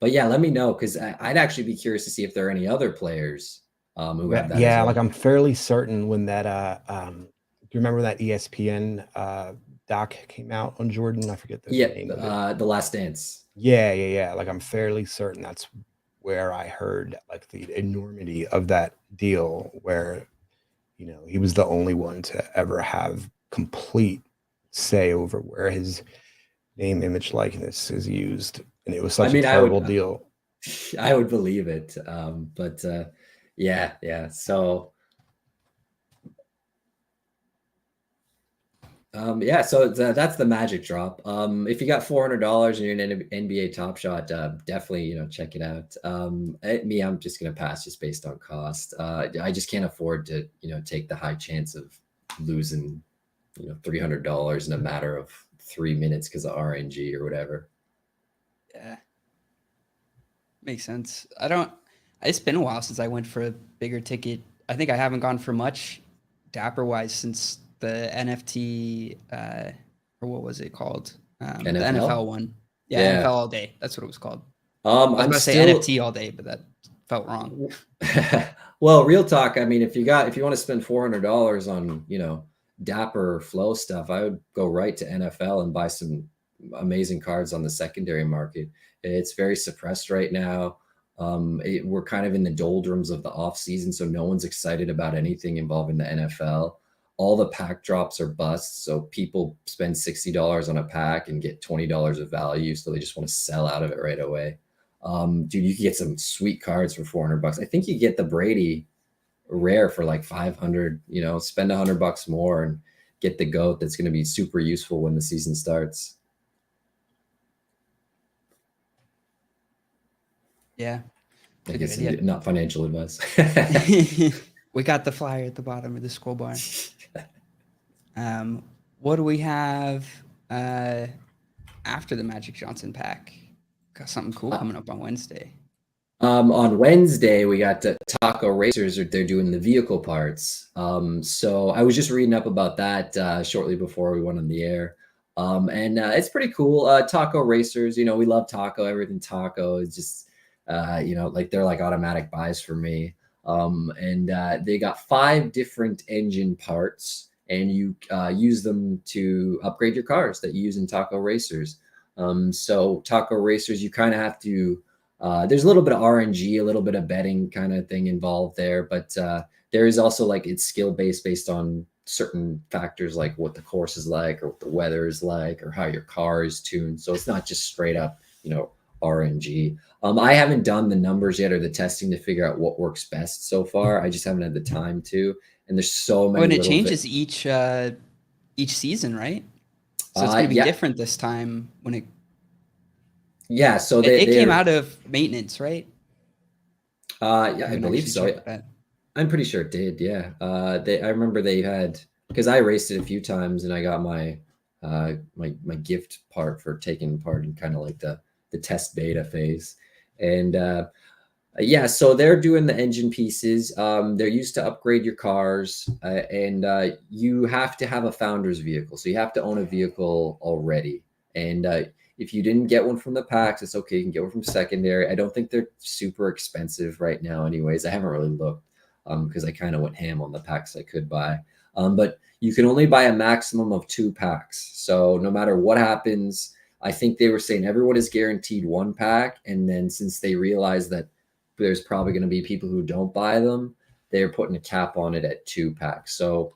but yeah, let me know because I'd actually be curious to see if there are any other players who have that as Yeah, well. like I'm fairly certain when that do you remember that ESPN doc came out on Jordan? I forget the name of it. The Last Dance. Yeah. Like I'm fairly certain that's where I heard like the enormity of that deal where he was the only one to ever have complete say over where his name, image, likeness is used, and it was such a terrible deal. I would believe it, but yeah. So yeah, so that's the Magic drop. If you got $400 and you're an NBA Top Shot, definitely check it out. I'm just gonna pass just based on cost. I just can't afford to take the high chance of losing $300 in a matter of 3 minutes because of RNG or whatever. Yeah, makes sense. It's been a while since I went for a bigger ticket. I think I haven't gone for much Dapper wise since the NFT or what was it called? The NFL one. Yeah, NFL all day. That's what it was called. I was going to say NFT all day, but that felt wrong. Well, real talk. I mean, if you want to spend $400 on Dapper flow stuff, I would go right to NFL and buy some amazing cards on the secondary market. It's very suppressed right now. We're kind of in the doldrums of the off season, so no one's excited about anything involving the NFL. All the pack drops are busts, so people spend $60 on a pack and get $20 of value, so they just want to sell out of it right away. Dude, you can get some sweet cards for $400. I think you get the Brady rare for like 500. You know, spend $100 more and get the GOAT. That's going to be super useful when the season starts. Yeah. I guess not financial advice. We got the flyer at the bottom of the scroll bar. What do we have after the Magic Johnson pack? Got something cool coming up on Wednesday. On Wednesday, we got Taco Racers. They're doing the vehicle parts. So I was just reading up about that shortly before we went on the air. And it's pretty cool. Taco Racers, you know, we love taco, everything taco. It's just, you know, like they're like automatic buys for me. And they got 5 different engine parts, and you use them to upgrade your cars that you use in Taco Racers. So Taco Racers, you kind of have to, there's a little bit of RNG, a little bit of betting kind of thing involved there, but there is also like it's skill based on certain factors like what the course is like or what the weather is like or how your car is tuned. So it's not just straight up, you know, RNG. I haven't done the numbers yet or the testing to figure out what works best so far. I just haven't had the time to. And there's so many. And it changes each season, right? So it's going to be different this time when it. Yeah, so it came out of maintenance, right? Yeah, I believe so. I'm pretty sure it did. Yeah. I remember they had, because I raced it a few times and I got my my gift part for taking part in kind of like the test beta phase. And yeah, so they're doing the engine pieces. They're used to upgrade your cars, and you have to have a founder's vehicle. So you have to own a vehicle already. And if you didn't get one from the packs, it's okay. You can get one from secondary. I don't think they're super expensive right now anyways. I haven't really looked because I kind of went ham on the packs I could buy. But you can only buy a maximum of 2 packs. So no matter what happens, I think they were saying everyone is guaranteed 1 pack. And then since they realized that there's probably going to be people who don't buy them, they're putting a cap on it at 2 packs. So,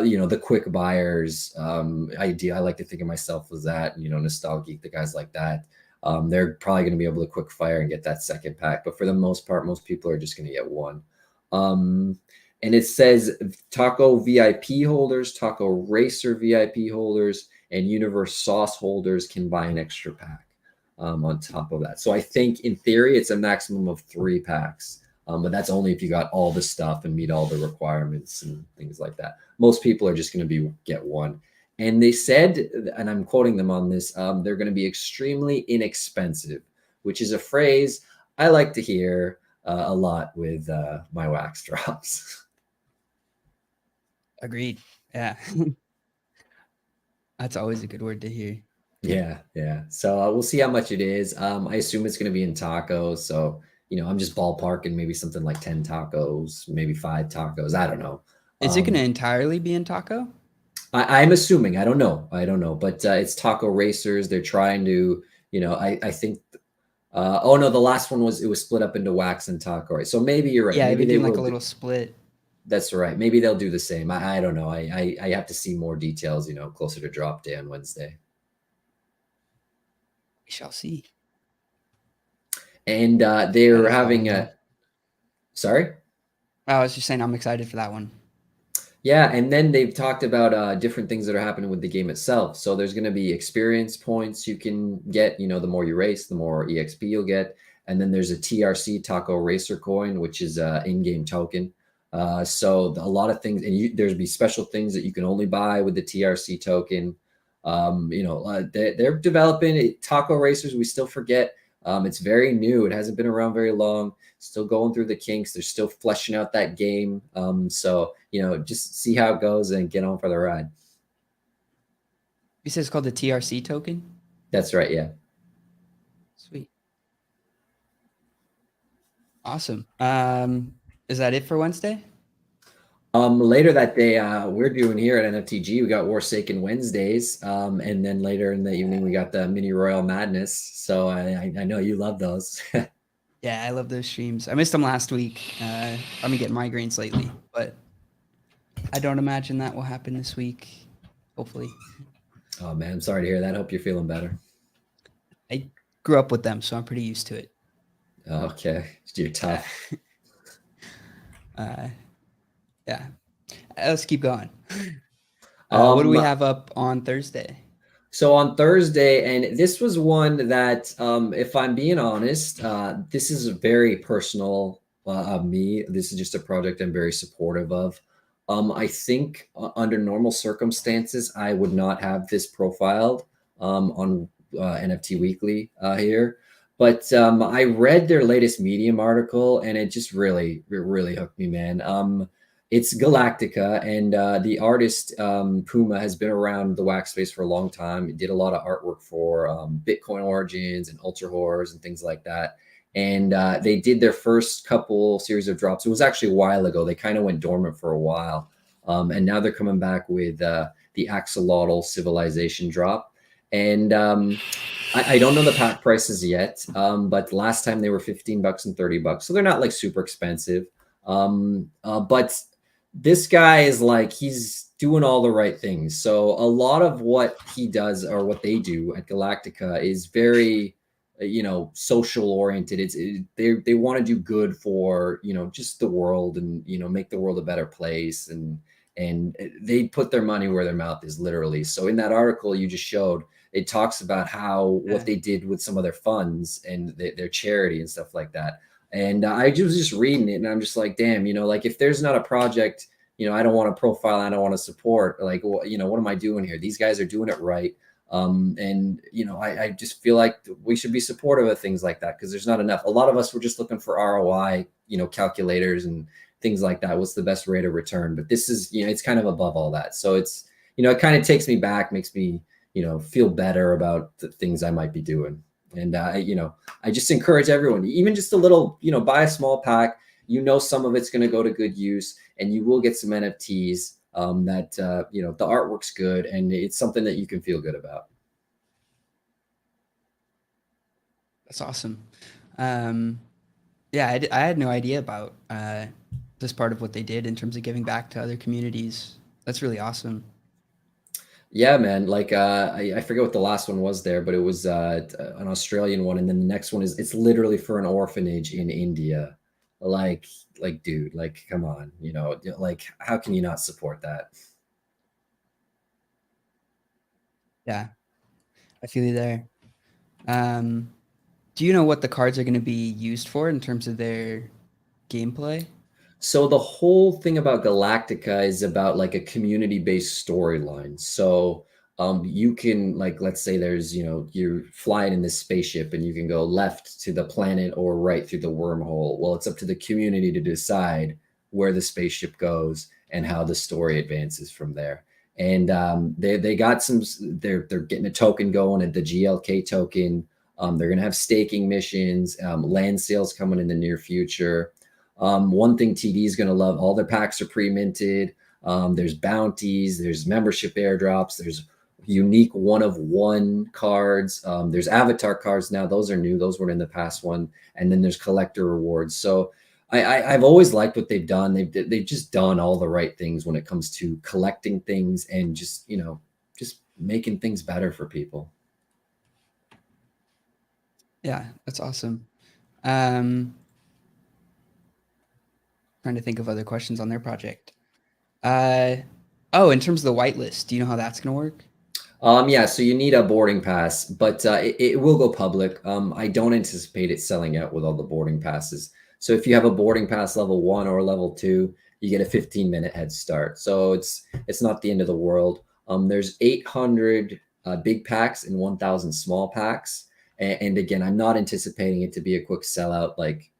you know, the quick buyers idea, I like to think of myself as that, you know, Nostalgeek, the guys like that. They're probably going to be able to quick fire and get that 2nd pack. But for the most part, most people are just going to get 1. And it says Taco VIP holders, Taco Racer VIP holders, and Universe Sauce holders can buy an extra pack on top of that. So I think in theory, it's a maximum of 3 packs. But that's only if you got all the stuff and meet all the requirements and things like that. Most people are just going to get 1. And they said, and I'm quoting them on this, they're going to be extremely inexpensive, which is a phrase I like to hear a lot with my wax drops. Agreed. Yeah. That's always a good word to hear. Yeah. So we'll see how much it is. I assume it's going to be in tacos. So, you know, I'm just ballparking maybe something like 10 tacos, maybe 5 tacos. I don't know. Is it going to entirely be in taco? I'm assuming. I don't know. But it's Taco Racers. They're trying to, you know, I think. Oh no, the last one was split up into wax and taco. Right? So maybe you're right. Yeah, maybe they do like a little split. That's right. Maybe they'll do the same. I don't know. I have to see more details, you know, closer to drop day on Wednesday. We shall see. And they're having a. Sorry? I was just saying I'm excited for that one. Yeah, and then they've talked about different things that are happening with the game itself. So there's going to be experience points you can get. You know, the more you race, the more EXP you'll get. And then there's a TRC Taco Racer coin, which is an in-game token. So a lot of things, and there's be special things that you can only buy with the TRC token. You know, they're developing Taco Racers. We still forget. It's very new. It hasn't been around very long. Still going through the kinks. They're still fleshing out that game. So, you know, just see how it goes and get on for the ride. You said it's called the TRC token? That's right. Yeah. Sweet. Awesome. Is that it for Wednesday? Later that day, we're doing here at NFTG, we got Warsaken Wednesdays. And then later in the evening, we got the Mini Royal Madness. So I know you love those. Yeah, I love those streams. I missed them last week. I've been getting migraines lately, but I don't imagine that will happen this week. Hopefully. Oh man, I'm sorry to hear that. Hope you're feeling better. I grew up with them, so I'm pretty used to it. Okay, you're tough. Yeah, let's keep going. What do we have up on Thursday? So on Thursday, and this was one that, if I'm being honest, this is very personal of me. This is just a project I'm very supportive of. I think under normal circumstances, I would not have this profiled on NFT Weekly here. But I read their latest Medium article, and it just really hooked me, man. It's Galactica, and the artist Puma has been around the wax space for a long time. He did a lot of artwork for Bitcoin Origins and Ultra Horrors and things like that. And they did their first couple series of drops. It was actually a while ago. They kind of went dormant for a while, and now they're coming back with the Axolotl Civilization drop. And I don't know the pack prices yet, but last time they were $15 and $30, so they're not like super expensive. But this guy is like, he's doing all the right things. So a lot of what he does, or what they do at Galactica, is very, social oriented. They want to do good for, just the world, and, make the world a better place. And they put their money where their mouth is, literally. So in that article you just showed, it talks about how what they did with some of their funds and their charity and stuff like that. And I was just reading it, and I'm just like, damn, like, if there's not a project, I don't want to profile, I don't want to support, like, what am I doing here? These guys are doing it right. And I just feel like we should be supportive of things like that, because there's not enough. A lot of us were just looking for ROI, calculators and things like that. What's the best rate of return? But this is, it's kind of above all that. So it's, it kind of takes me back, makes me, feel better about the things I might be doing. And I just encourage everyone, even just a little, buy a small pack. Some of it's going to go to good use, and you will get some NFTs that the artwork's good, and it's something that you can feel good about. That's awesome. Yeah, I had no idea about this part of what they did in terms of giving back to other communities. That's really awesome. Yeah, man. Like I forget what the last one was there, but it was an Australian one, and then the next one it's literally for an orphanage in India. Like, dude, like, come on, like, how can you not support that? Yeah, I feel you there. Do you know what the cards are going to be used for in terms of their gameplay? So the whole thing about Galactica is about like a community-based storyline. So you can, like, let's say there's, you're flying in this spaceship, and you can go left to the planet or right through the wormhole. Well, it's up to the community to decide where the spaceship goes and how the story advances from there. And they got some, they're getting a token going at the GLK token. They're gonna have staking missions, land sales coming in the near future. One thing TD is going to love, all their packs are pre-minted. There's bounties, there's membership airdrops, there's unique one-of-one cards. There's avatar cards now. Those are new. Those weren't in the past one. And then there's collector rewards. So I've always liked what they've done. They've just done all the right things when it comes to collecting things and just, just making things better for people. Yeah, that's awesome. Trying to think of other questions on their project. Oh, in terms of the whitelist, do you know how that's going to work? Yeah, so you need a boarding pass, but it will go public. I don't anticipate it selling out with all the boarding passes. So if you have a boarding pass level 1 or level 2, you get a 15-minute head start. So it's not the end of the world. There's 800 big packs and 1,000 small packs. And again, I'm not anticipating it to be a quick sellout. Like,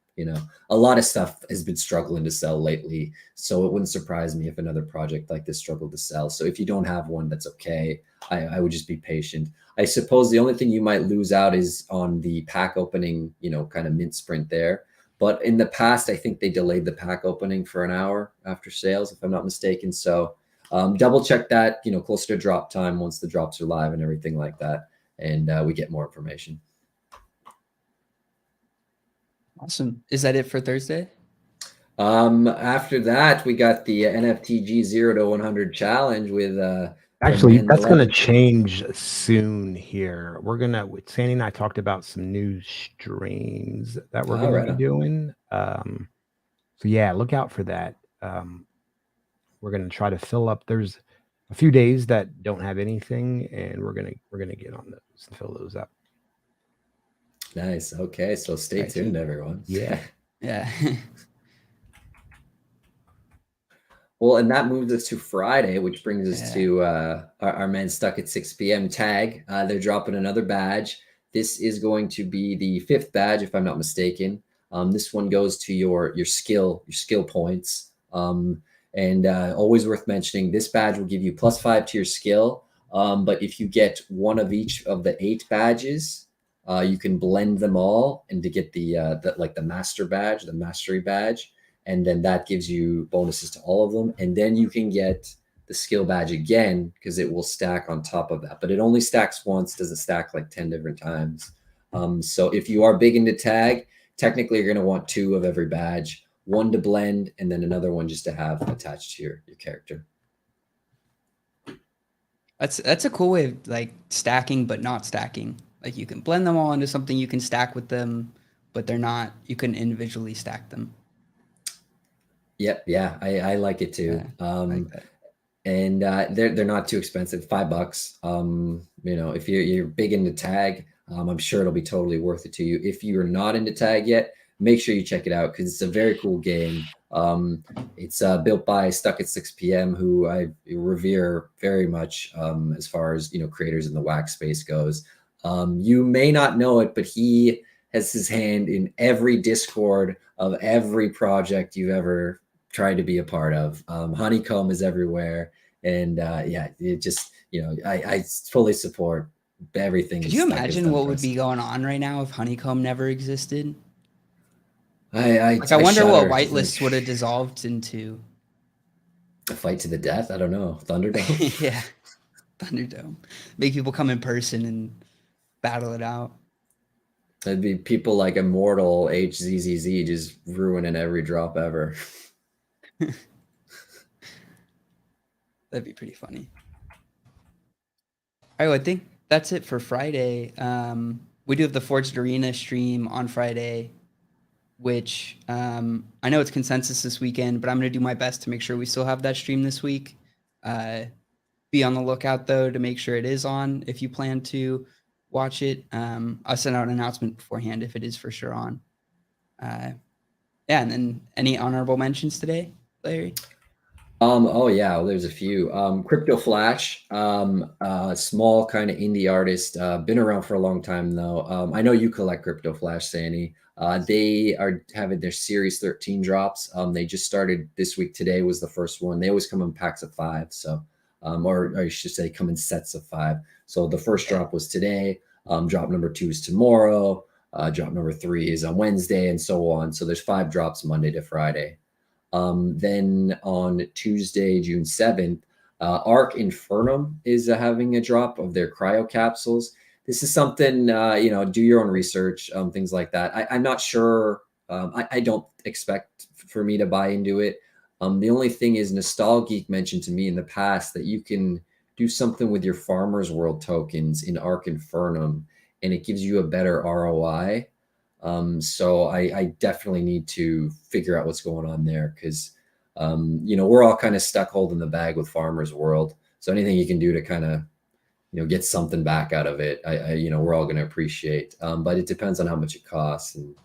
a lot of stuff has been struggling to sell lately. So it wouldn't surprise me if another project like this struggled to sell. So if you don't have one, that's okay. I would just be patient. I suppose the only thing you might lose out is on the pack opening, kind of mint sprint there. But in the past, I think they delayed the pack opening for an hour after sales, if I'm not mistaken. So double check that, closer to drop time, once the drops are live and everything like that. And we get more information. Awesome. Is that it for Thursday? After that, we got the NFTG 0 to 100 challenge with Actually, and the that's going to last, change soon here. Sandy and I talked about some new streams that we're going to right be on. doing. So yeah, look out for that. We're going to try to fill up. There's a few days that don't have anything, and we're gonna get on those and fill those up. Nice. Okay, so stay Right, tuned, everyone. Yeah. Yeah. Well, and that moves us to Friday, which brings us Yeah. to our men stuck at 6 p.m. tag. They're dropping another badge. This is going to be the 5th badge, if I'm not mistaken. This one goes to your skill points. And always worth mentioning, this badge will give you +5 to your skill. But if you get one of each of the 8 badges, you can blend them all and to get the master badge, the mastery badge. And then that gives you bonuses to all of them. And then you can get the skill badge again because it will stack on top of that. But it only stacks once, doesn't stack like 10 different times. So if you are big into tag, technically you're going to want 2 of every badge, 1 to blend, and then another one just to have attached to your character. That's a cool way of like stacking but not stacking. Like you can blend them all into something you can stack with them, but they're not. You can individually stack them. Yep, yeah, I like it too. Yeah, I like that. And they're not too expensive, $5. If you're big into tag, I'm sure it'll be totally worth it to you. If you're not into tag yet, make sure you check it out because it's a very cool game. It's built by Stuck at 6 p.m., who I revere very much as far as creators in the wax space goes. You may not know it, but he has his hand in every Discord of every project you've ever tried to be a part of. Honeycomb is everywhere. And it just, I fully support everything. Could you imagine what would be going on right now if Honeycomb never existed? I wonder what whitelists would have dissolved into. A fight to the death? I don't know. Thunderdome? Yeah. Thunderdome. Make people come in person and battle it out. It'd be people like Immortal HZZZ just ruining every drop ever. That'd be pretty funny. All right, well, I think that's it for Friday. We do have the Forged Arena stream on Friday, which I know it's consensus this weekend, but I'm going to do my best to make sure we still have that stream this week. Be on the lookout, though, to make sure it is on if you plan to watch it. I'll send out an announcement beforehand if it is for sure on. And then any honorable mentions today, Larry? Oh yeah, well, there's a few. Crypto Flash, small kind of indie artist, been around for a long time though. I know you collect Crypto Flash, Sandy. They are having their Series 13 drops. They just started this week. Today was the first one. They always come in packs of 5, so or I should say come in sets of 5. So the first drop was today. Drop number 2 is tomorrow. Drop number 3 is on Wednesday, and so on. So there's 5 drops Monday to Friday. Then on Tuesday, June 7th, Arc Infernum is having a drop of their cryo capsules. This is something, do your own research, things like that. I'm not sure. I don't expect for me to buy into it. The only thing is Nostalgeek mentioned to me in the past that you can do something with your Farmers World tokens in Arc Infernum, and it gives you a better ROI. So I definitely need to figure out what's going on there because, we're all kind of stuck holding the bag with Farmers World. So anything you can do to kind of, get something back out of it, we're all going to appreciate. But it depends on how much it costs and,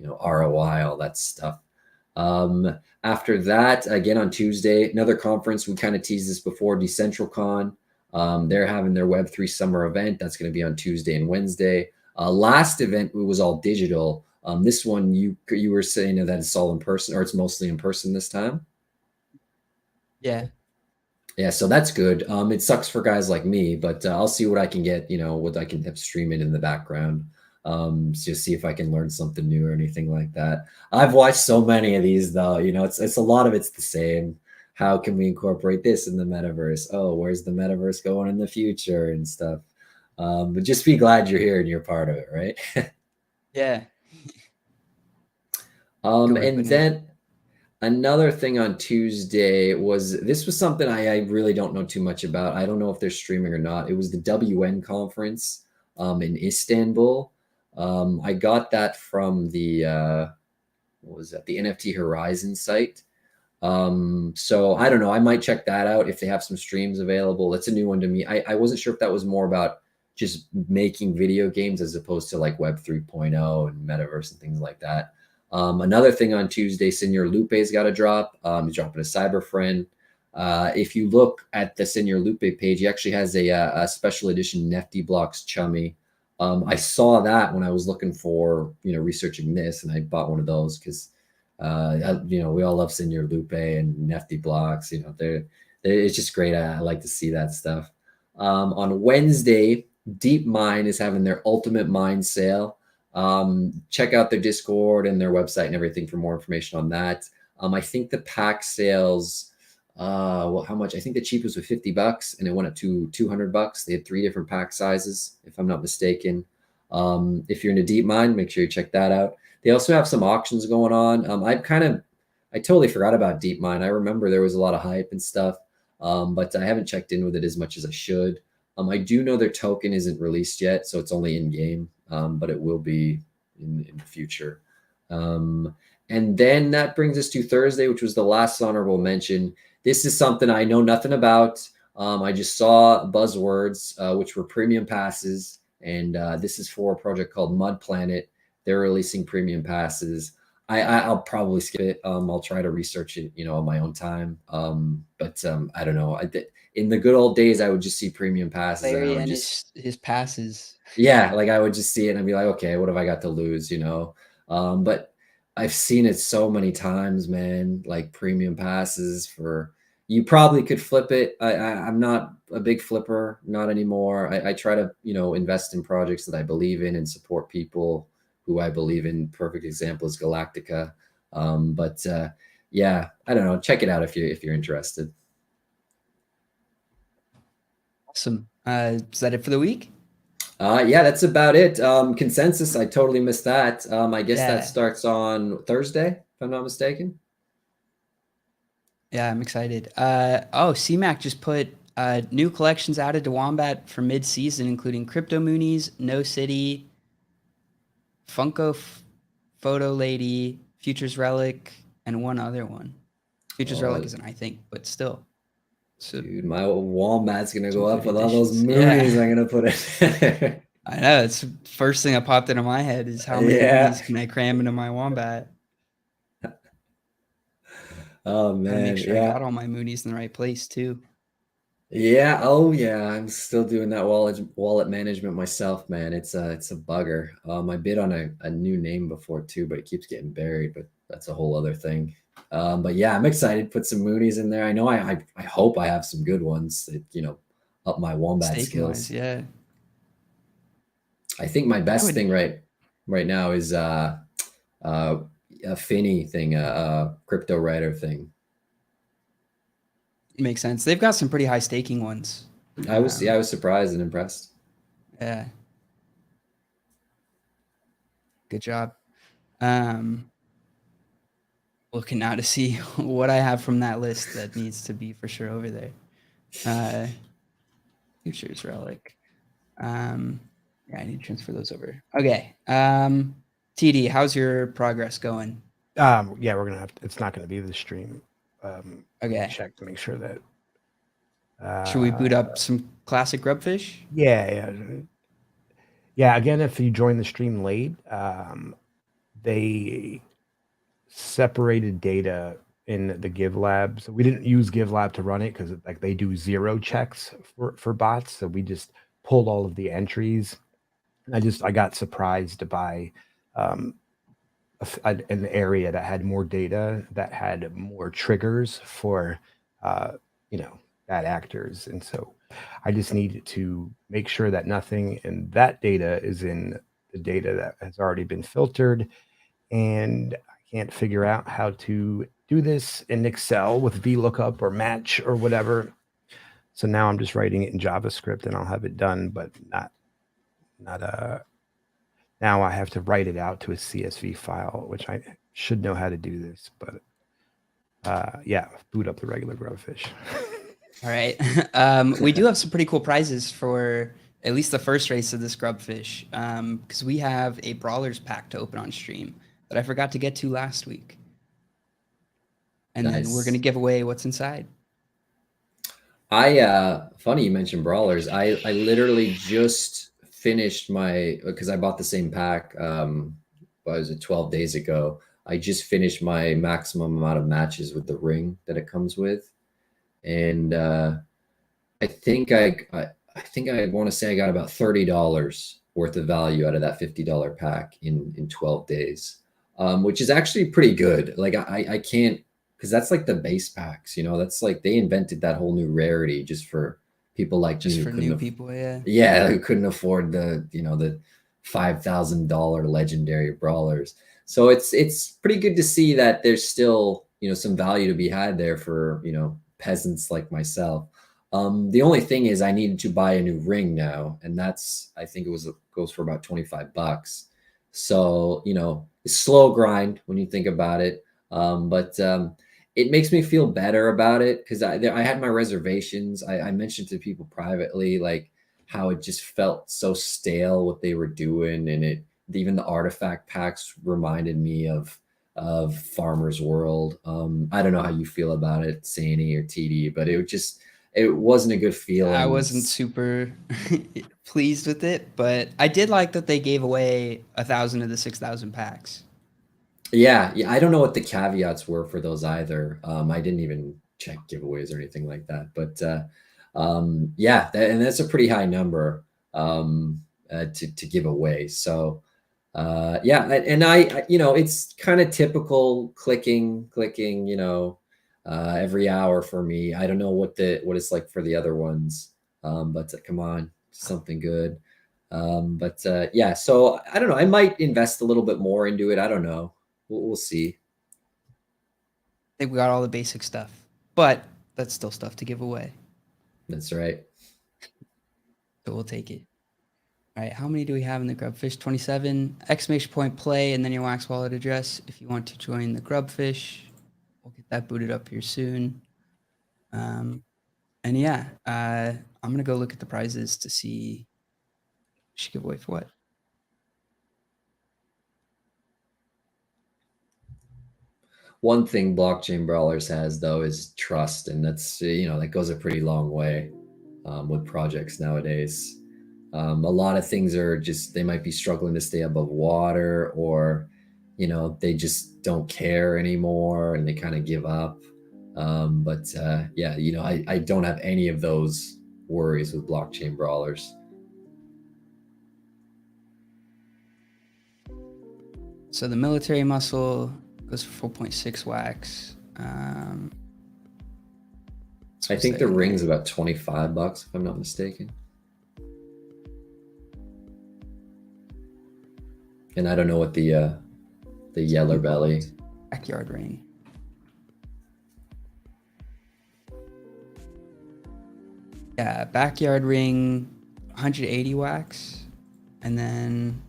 ROI, all that stuff. After that, again on Tuesday, another conference. We kind of teased this before, DecentralCon. They're having their Web3 summer event. That's going to be on Tuesday and Wednesday. Last event, it was all digital. This one, you were saying that it's all in person, or it's mostly in person this time. Yeah. Yeah, so that's good. It sucks for guys like me, but I'll see what I can get. What I can have streaming in the background. Just see if I can learn something new or anything like that. I've watched so many of these though. It's a lot of it's the same. How can we incorporate this in the metaverse? Oh, where's the metaverse going in the future and stuff? But just be glad you're here and you're part of it, right? Yeah. And then Another thing on Tuesday was something I really don't know too much about. I don't know if they're streaming or not. It was the WN conference in Istanbul. I got that from the what was that? The NFT Horizon site. So I don't know. I might check that out if they have some streams available. That's a new one to me. I wasn't sure if that was more about just making video games as opposed to like Web 3.0 and metaverse and things like that. Another thing on Tuesday, Senor Lupe's got a drop. He's dropping a Cyber Friend. If you look at the Senor Lupe page, he actually has a special edition Nifty Blocks Chummy. I saw that when I was looking for, researching this, and I bought one of those because, we all love Senor Lupe and Nifty Blocks. It's just great. I like to see that stuff. On Wednesday, Deep Mind is having their Ultimate Mind sale. Check out their Discord and their website and everything for more information on that. I think the pack sales, how much? I think the cheapest was $50 and it went up to $200. They had 3 different pack sizes, if I'm not mistaken. If you're into Deep Mind, make sure you check that out. They also have some auctions going on. I totally forgot about Deep Mind. I remember there was a lot of hype and stuff, but I haven't checked in with it as much as I should. I do know their token isn't released yet, so it's only in game, but it will be in the future. And then that brings us to Thursday, which was the last honorable mention. This is something I know nothing about. I just saw buzzwords, which were premium passes, and this is for a project called Mud Planet. They're releasing premium passes. I'll probably skip it. I'll try to research it, on my own time. But I don't know. In the good old days, I would just see premium passes. Larry and his passes. Yeah, like I would just see it and I'd be like, okay, what have I got to lose, But I've seen it so many times, man. Like premium passes for you probably could flip it. I'm not a big flipper, not anymore. I try to, invest in projects that I believe in and support people who I believe in. Perfect example is Galactica. But yeah, I don't know. Check it out if you're interested. Awesome. Is that it for the week? Yeah, that's about it. Consensus, I totally missed that. I guess Yeah. that starts on Thursday, if I'm not mistaken. Yeah, I'm excited. CMAC just put new collections added to Wombat for mid-season, including Crypto Moonies, No City, Funko Photo Lady, Futures Relic, and one other one. Futures Relic isn't, I think, but still. So, dude, my Walmart's gonna go up with all those editions. moonies. Yeah. I'm gonna put it. I know, it's the first thing that popped into my head is how many moonies can I cram into my Wombat? Oh Gotta man, make sure yeah. I got all my moonies in the right place too. Yeah. Oh yeah. I'm still doing that wallet management myself, man. It's a bugger. I bid on a new name before too, but it keeps getting buried. But that's a whole other thing. But yeah, I'm excited. Put some Moonies in there. I know I hope I have some good ones that up my Wombat Staking skills. wise, yeah. I think my best thing right now is a Finny thing, a crypto writer thing. Makes sense. They've got some pretty high staking ones. I was surprised and impressed. Yeah. Good job. Looking now to see what I have from that list that needs to be for sure over there. Futures Relic. Yeah, I need to transfer those over. Okay. TD, how's your progress going? Yeah, we're gonna have to, it's not gonna be the stream. Okay. Check to make sure that Should we boot up some classic grubfish? Yeah. Again, if you join the stream late, they separated data in the GiveLab. So we didn't use GiveLab to run it because like they do 0 checks for bots. So we just pulled all of the entries. I got surprised by an area that had more data, that had more triggers for bad actors. And so I just needed to make sure that nothing in that data is in the data that has already been filtered. And I can't figure out how to do this in Excel with VLOOKUP or match or whatever. So now I'm just writing it in JavaScript and I'll have it done, but not now I have to write it out to a CSV file, which I should know how to do this, but Yeah, boot up the regular grubfish. All right. We do have some pretty cool prizes for at least the first race of this grubfish, because we have a Brawlers pack to open on stream that I forgot to get to last week. And then we're going to Nice. give away what's inside. Funny you mentioned brawlers. I literally just finished my, because I bought the same pack, what was it, 12 days ago. I just finished my maximum amount of matches with the ring that it comes with. And I think I think I want to say I got about $30 worth of value out of that $50 pack in 12 days, which is actually pretty good. Like I can't, because that's like the base packs, you know, that's like they invented that whole new rarity just for people like Just me who for couldn't new people, yeah. yeah, who couldn't afford the, you know, the $5,000 legendary brawlers. So it's pretty good to see that there's still, you know, some value to be had there for, you know, peasants like myself. The only thing is I needed to buy a new ring now, and that's, I think goes for about 25 bucks. So, you know, it's slow grind when you think about it. But it makes me feel better about it because I had my reservations. I mentioned to people privately, like, how it just felt so stale what they were doing, and it, even the artifact packs reminded me of Farmer's World. I don't know how you feel about it, Sani or TD, but it wasn't a good I feeling. wasn't super pleased with it, but I did like that they gave away 1,000 of the 6,000 packs. Yeah, yeah. I don't know what the caveats were for those either. I didn't even check giveaways or anything like that. But yeah, and that's a pretty high number to give away. So yeah, and you know, it's kind of typical clicking, you know, every hour for me. I don't know what it's like for the other ones, but come on, something good. But yeah, so I don't know. I might invest a little bit more into it. I don't know. We'll see. I think we got all the basic stuff, but that's still stuff to give away. That's right. So we'll take it. All right, how many do we have in the Grubfish? 27. Exclamation point play and then your Wax wallet address if you want to join the Grubfish. We'll get that booted up here soon. And yeah, I'm going to go look at the prizes to see should give away for what. One thing blockchain brawlers has though is trust, and that's, you know, that goes a pretty long way with projects nowadays. A lot of things are just, they might be struggling to stay above water, or, you know, they just don't care anymore and they kind of give up. But yeah, you know, I don't have any of those worries with blockchain brawlers. So the military muscle goes for 4.6 wax. I think the ring's about 25 bucks if I'm not mistaken. And I don't know what the yellow belly backyard ring. Yeah, backyard ring, 180 wax, and then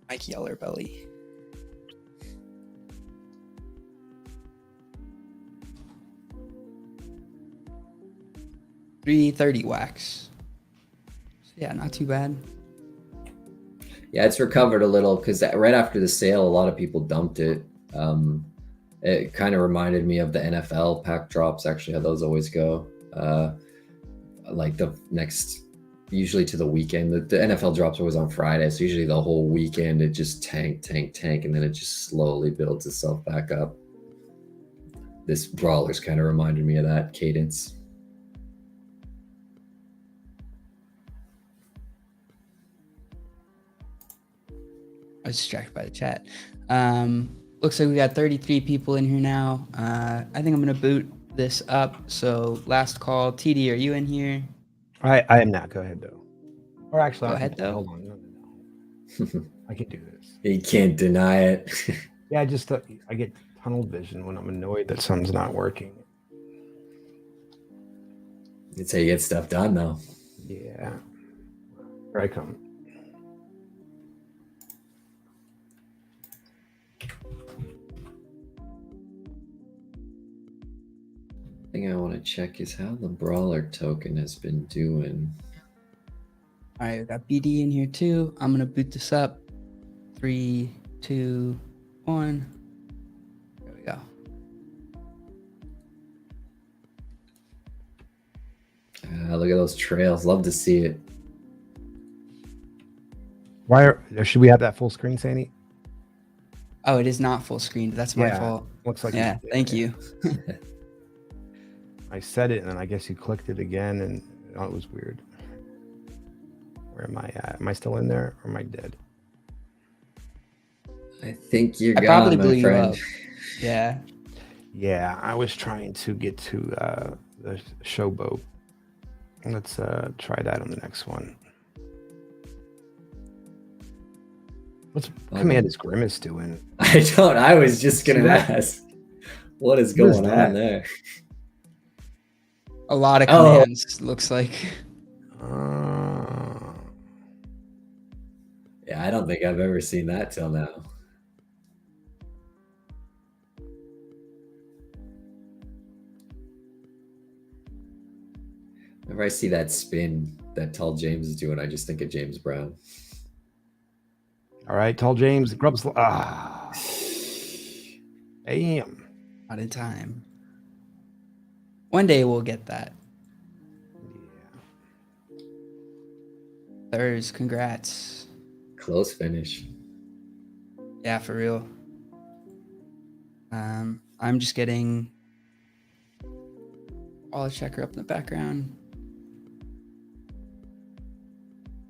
Mike Yeller belly. $330 wax. So yeah, not too bad. Yeah, it's recovered a little because right after the sale, a lot of people dumped it. It kind of reminded me of the NFL pack drops, actually, how those always go. Like the next, usually to the weekend. The NFL drops always on Friday, so usually the whole weekend it just tank, and then it just slowly builds itself back up. This Brawlers kind of reminded me of that cadence. I was distracted by the chat. Looks like we got 33 people in here now. I think I'm gonna boot this up. So last call, TD, are you in here? I am not. Go ahead though. Or actually, Go ahead though. Hold on. No. I can do this. You can't deny it. Yeah, I just I get tunnel vision when I'm annoyed that something's not working. It's how you get stuff done, though. Yeah. Here I come. thing I want to check is how the Brawler token has been doing. All right, we got BD in here too. I'm gonna boot this up. 3, 2, 1. There we go. Look at those trails. Love to see it. Should we have that full screen, Sandy? Oh, it is not full screen. That's my fault. Looks like Yeah, thank you. I said it, and then I guess you clicked it again, and it was weird. Where am I at? Am I still in there, or am I dead? I think you're I gone, probably blew my you friend. up. Yeah. Yeah, I was trying to get to the showboat. Let's try that on the next one. What's Command is Grimace doing? I don't. I was just gonna See that? ask, what is What is going that? on there? A lot of Oh. commands, looks like. Yeah, I don't think I've ever seen that till now. Whenever I see that spin that Tall James is doing, I just think of James Brown. All right, Tall James, Grubs. Damn. Not in time. One day we'll get that. Yeah. Thurs, congrats. Close finish. Yeah, for real. I'm just getting all the checker up in the background.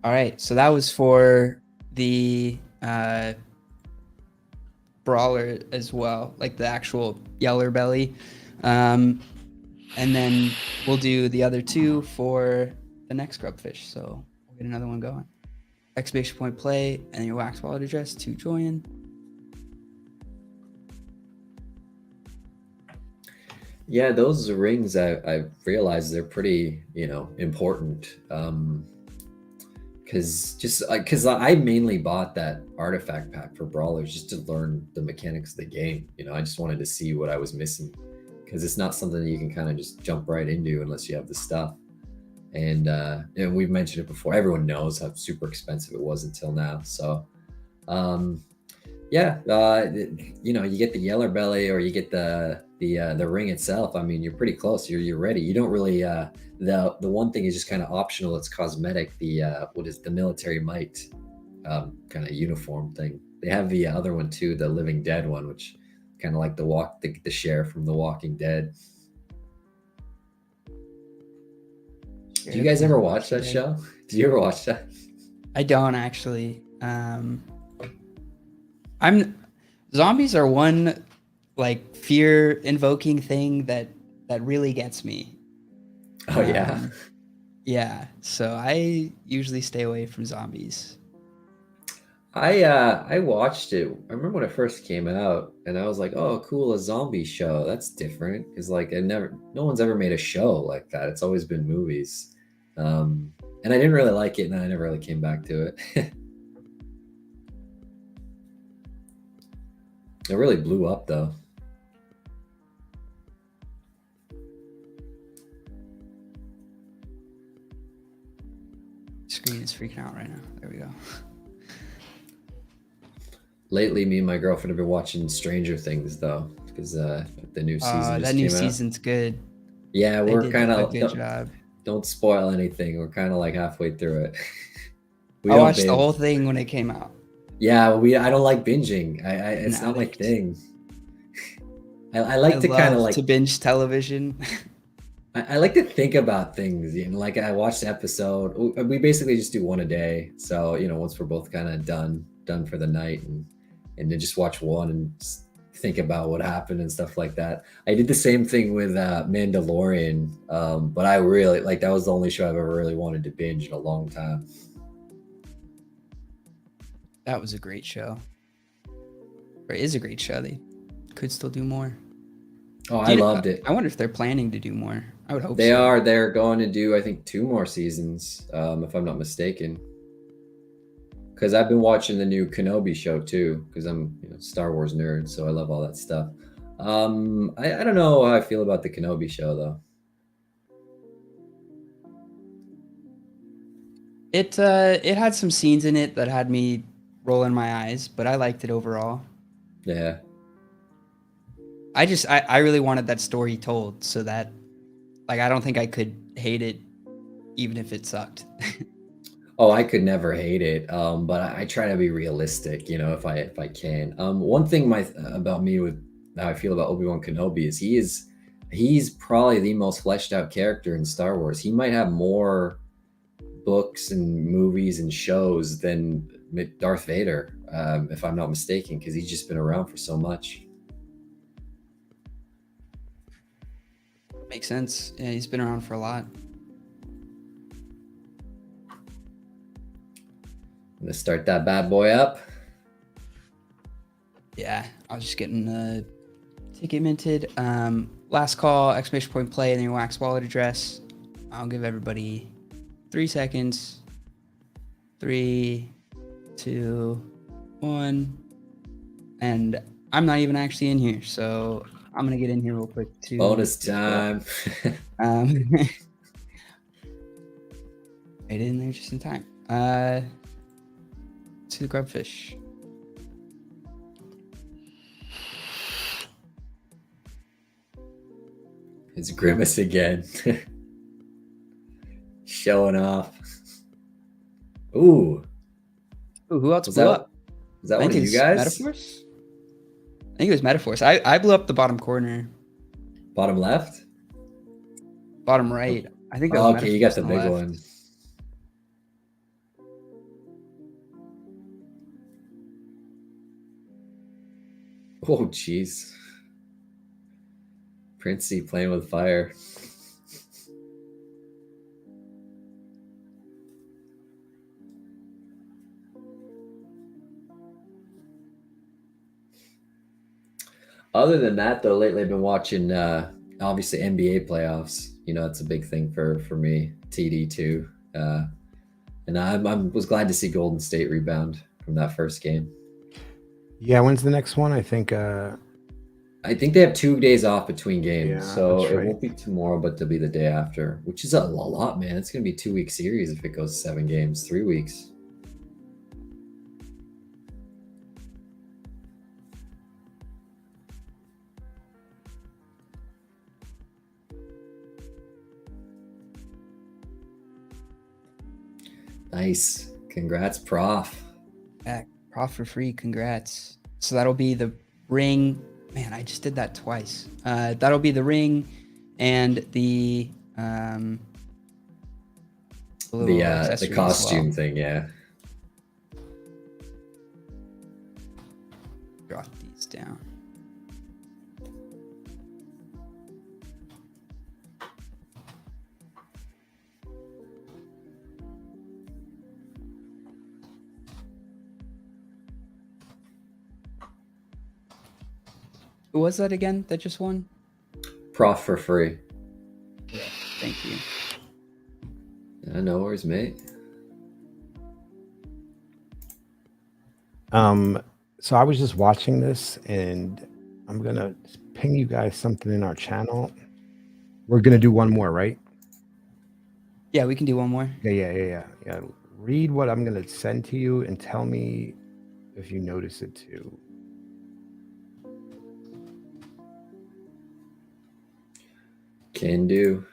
All right, so that was for the brawler as well, like the actual Yeller Belly. And then we'll do the other two for the next grubfish. So we'll get another one going. Exclamation point play and your wax wallet address to join. Yeah, those rings I realized they're pretty, important. Because I mainly bought that artifact pack for brawlers just to learn the mechanics of the game. I just wanted to see what I was missing, because it's not something that you can kind of just jump right into unless you have the stuff. And we've mentioned it before. Everyone knows how super expensive it was until now. So, you get the Yeller Belly or you get the ring itself. I mean, you're pretty close. You're ready. You don't really. The one thing is just kind of optional. It's cosmetic. The military might kind of uniform thing. They have the other one too, the Living Dead one, which kind of like the sheriff from The Walking Dead. Do you guys ever watch that show? Did you ever watch that? I don't actually. Zombies are one like fear invoking thing that really gets me. Oh yeah. Yeah. So I usually stay away from zombies. I watched it. I remember when it first came out, and I was like, "Oh, cool, a zombie show. That's different." Because like no one's ever made a show like that. It's always been movies. And I didn't really like it, and I never really came back to it. It really blew up though. Screen is freaking out right now. There we go. Lately, me and my girlfriend have been watching Stranger Things though, because the new season just that new came out. season's good. Yeah, They we're did kind a of good job. Don't spoil anything. We're kind of like halfway through it. I watched the whole thing when it came out. Yeah, I don't like binging. It's not my thing. I like to kind of like to binge television. I like to think about things. Like I watched the episode. We basically just do one a day. So once we're both kind of done for the night, and then just watch one and just think about what happened and stuff like that. I did the same thing with Mandalorian, but I really that was the only show I've ever really wanted to binge in a long time. That was a great show. Or it is a great show. They could still do more. Oh, I loved it. I wonder if they're planning to do more. I would hope they so. are. They're going to do, I think, 2 more seasons, if I'm not mistaken. Because I've been watching the new Kenobi show too, because I'm Star Wars nerd, so I love all that stuff. I don't know how I feel about the Kenobi show though. It had some scenes in it that had me rolling my eyes, but I liked it overall. Yeah. I really wanted that story told, so that like I don't think I could hate it even if it sucked. Oh, I could never hate it. But I try to be realistic, you know, if I can. One thing about me with how I feel about Obi-Wan Kenobi is he's probably the most fleshed out character in Star Wars. He might have more books and movies and shows than Darth Vader, if I'm not mistaken, because he's just been around for so much. Makes sense. Yeah, he's been around for a lot. I'm gonna start that bad boy up. Yeah, I was just getting the ticket minted. Last call, exclamation point play, and then your wax wallet address. I'll give everybody 3 seconds. 3, 2, 1. And I'm not even actually in here, so I'm gonna get in here real quick too. Bonus time. Made it in there just in time. To the grubfish. It's Grimace again. Showing off. Ooh. Ooh, who else Was blew that, up? was that I one think of you it's guys? Metaphors? I think it was Metaphors. I blew up the bottom corner. Bottom left? Bottom right. I think that was Okay, you got the Metaphors big on left. one. Oh, jeez. Princey playing with fire. Other than that, though, lately I've been watching obviously NBA playoffs. You know, that's a big thing for me. TD too, and I was glad to see Golden State rebound from that first game. Yeah, when's the next one? I think I think they have 2 days off between games, Yeah, so that's it right. won't be tomorrow, but it'll be the day after, which is a lot, man. It's gonna be a 2-week series if it goes 7 games, 3 weeks. Nice. Congrats, Prof. Back. Prof for free. Congrats. So that'll be the ring. Man, I just did that twice. That'll be the ring and the little The accessory as costume well. thing, yeah. Drop these down. Who was that again that just won? Prof for free. Yeah, thank you. No worries, mate. So I was just watching this, and I'm gonna ping you guys something in our channel. We're gonna do one more, right? Yeah, we can do one more. Yeah. Read what I'm gonna send to you and tell me if you notice it too. Can do.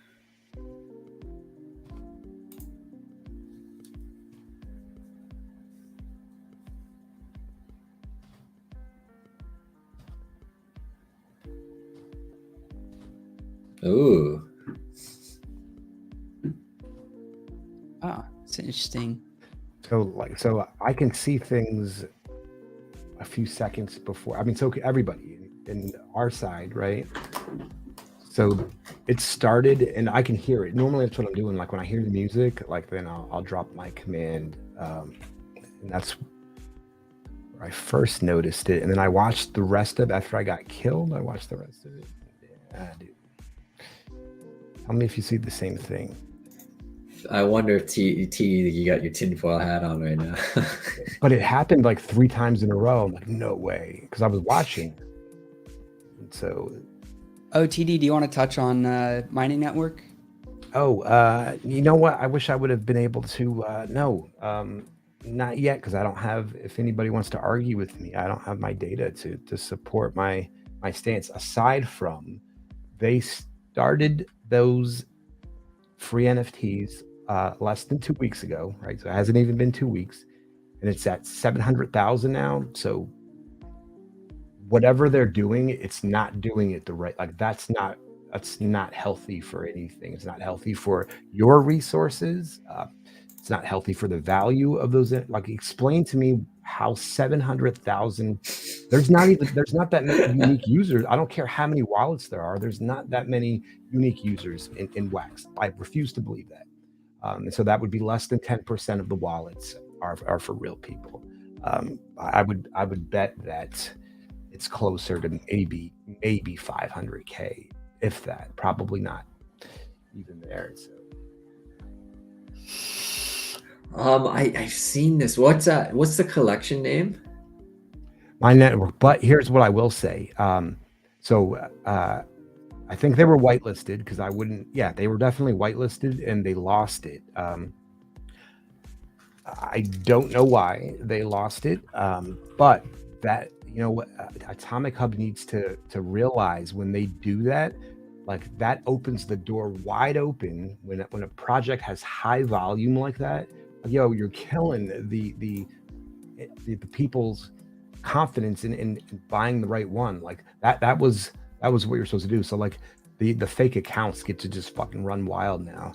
Ooh. Oh, it's interesting. So I can see things a few seconds before. I mean, so can everybody in our side, right? So it started, and I can hear it. Normally, that's what I'm doing. Like when I hear the music, like then I'll drop my command, and that's where I first noticed it. And then I watched the rest of after I got killed. I watched the rest of it. Yeah, dude. Tell me if you see the same thing. I wonder if you got your tinfoil hat on right now. But it happened like 3 times in a row. I'm like, no way, because I was watching. So, OTD, do you want to touch on mining network? you know what? I wish I would have been able to. No, not yet, because I don't have. If anybody wants to argue with me, I don't have my data to support my stance. Aside from, they started those free NFTs less than 2 weeks ago, right? So it hasn't even been 2 weeks, and it's at 700,000 now. So whatever they're doing, it's not doing it the right. Like that's not healthy for anything. It's not healthy for your resources. It's not healthy for the value of those. Like, explain to me how 700,000. There's not that many unique users. I don't care how many wallets there are. There's not that many unique users in Wax. I refuse to believe that. And so that would be less than 10% of the wallets are for real people. I would bet that it's closer to maybe 500K, if that. Probably not even there. So. I've seen this. What's the collection name? My network. But here's what I will say. I think they were whitelisted because I wouldn't. Yeah, they were definitely whitelisted and they lost it. I don't know why they lost it, but that, Atomic Hub needs to realize when they do that, like that opens the door wide open when a project has high volume like that. You're killing the people's confidence in buying the right one. Like that was what you're supposed to do. So like the fake accounts get to just fucking run wild now.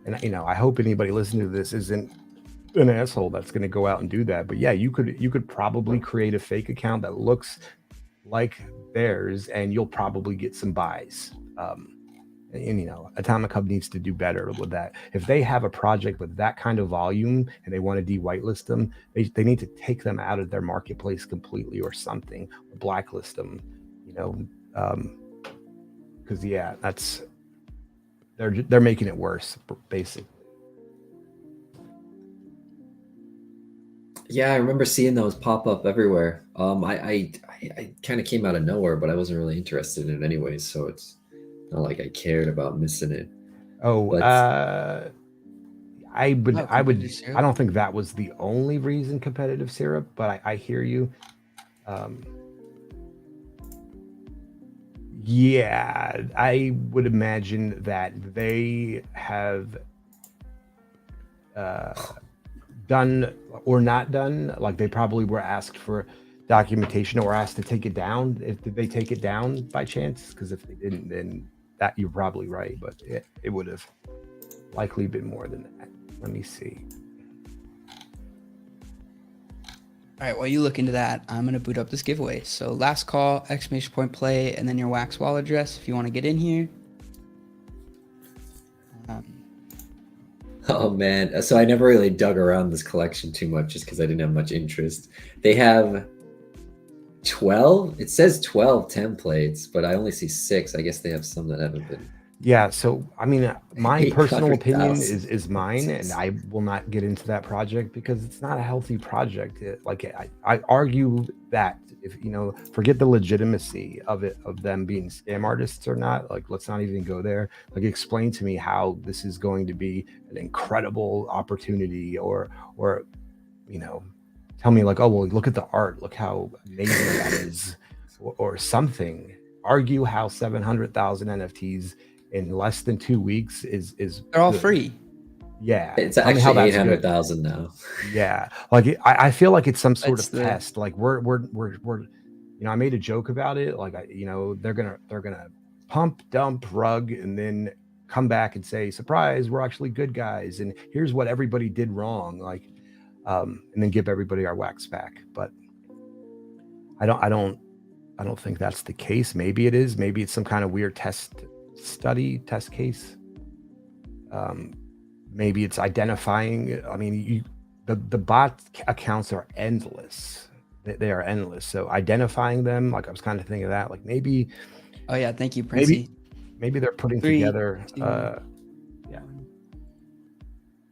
And I hope anybody listening to this isn't an asshole that's going to go out and do that. But yeah, you could probably create a fake account that looks like theirs and you'll probably get some buys. Atomic Hub needs to do better with that. If they have a project with that kind of volume and they want to de-whitelist them, they need to take them out of their marketplace completely or something, or blacklist them, because that's they're making it worse, basically. Yeah, I remember seeing those pop up everywhere. I kind of came out of nowhere, but I wasn't really interested in it anyways, so it's not like I cared about missing it. I don't think that was the only reason, competitive syrup, but I hear you. Yeah, I would imagine that they have done or not done. Like they probably were asked for documentation or asked to take it down. Did they take it down by chance? Because if they didn't, then that you're probably right. But it would have likely been more than that. Let me see. All right, while you look into that, I'm going to boot up this giveaway. So last call, !play, and then your Wax wallet address if you want to get in here. Oh man, so I never really dug around this collection too much just because I didn't have much interest. They have 12? It says 12 templates, but I only see 6. I guess they have some that haven't been. Yeah, so I mean, my personal opinion is mine, and I will not get into that project because it's not a healthy project. I argue that if forget the legitimacy of them being scam artists or not. Like, let's not even go there. Like, explain to me how this is going to be an incredible opportunity, or tell me like, oh well, look at the art, look how amazing that is, or something. Argue how 700,000 NFTs in less than 2 weeks is they're all good. free. Yeah, it's actually 800,000 now. Yeah, like I feel like it's some sort of test. Like we're I made a joke about it. Like they're gonna pump, dump, rug, and then come back and say, surprise, we're actually good guys, and here's what everybody did wrong. Like, and then give everybody our wax back. But I don't think that's the case. Maybe it is. Maybe it's some kind of weird test case. Maybe it's identifying. I mean, the bot accounts are endless. They are endless. So identifying them, like I was kind of thinking of that, like maybe. Oh yeah, thank you, Princey. Maybe they're putting together. 2, yeah.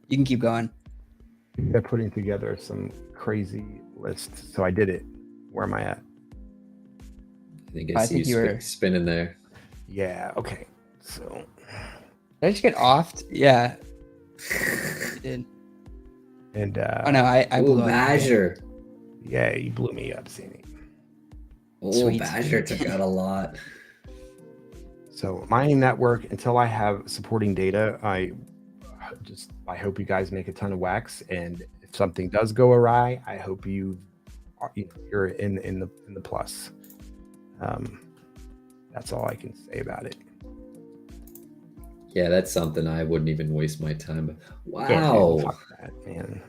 You can keep going. They're putting together some crazy list. So I did it. Where am I at? think I see think you you were. spinning there. Yeah. Okay. So Did I just get offed? Yeah. You did. and Oh no, I Oh, blew up. Badger. yeah, you blew me up, Sandy. Oh, Sweet. Badger took out a lot. So mining network, until I have supporting data, I hope you guys make a ton of wax, and if something does go awry, I hope you're in the plus. That's all I can say about it. Yeah, that's something I wouldn't even waste my time. Yeah, dude, Wow. fuck that, man.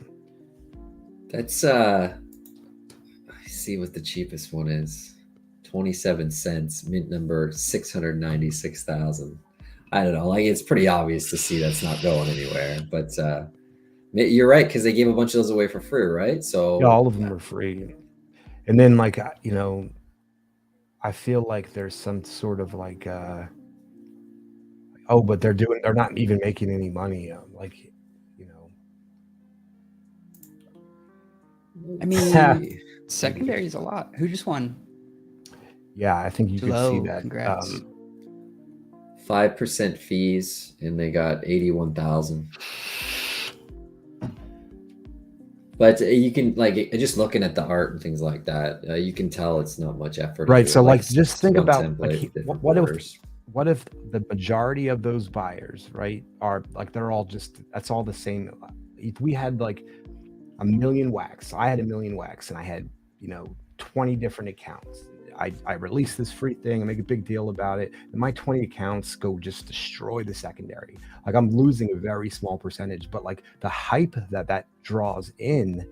That's I see what the cheapest one is. 27 cents, mint number 696,000. I don't know. Like, it's pretty obvious to see that's not going anywhere. But you're right, because they gave a bunch of those away for free, right? So Yeah, all of them are free. And then like I feel like there's some sort of like oh, but they're not even making any money. Like, you know. I mean, secondary is a lot. Who just won? Yeah, I think you could see Low. that. Congrats. 5% fees, and they got 81,000. But you can, like, just looking at the art and things like that, you can tell it's not much effort. Right. into So it. like just think one about template, like different what borders. if the majority of those buyers, right, are like they're all that's all the same. If we had like a million wax, I had a million wax, and I had 20 different accounts. I release this free thing, I make a big deal about it, and my 20 accounts go just destroy the secondary. Like, I'm losing a very small percentage, but like the hype that draws in,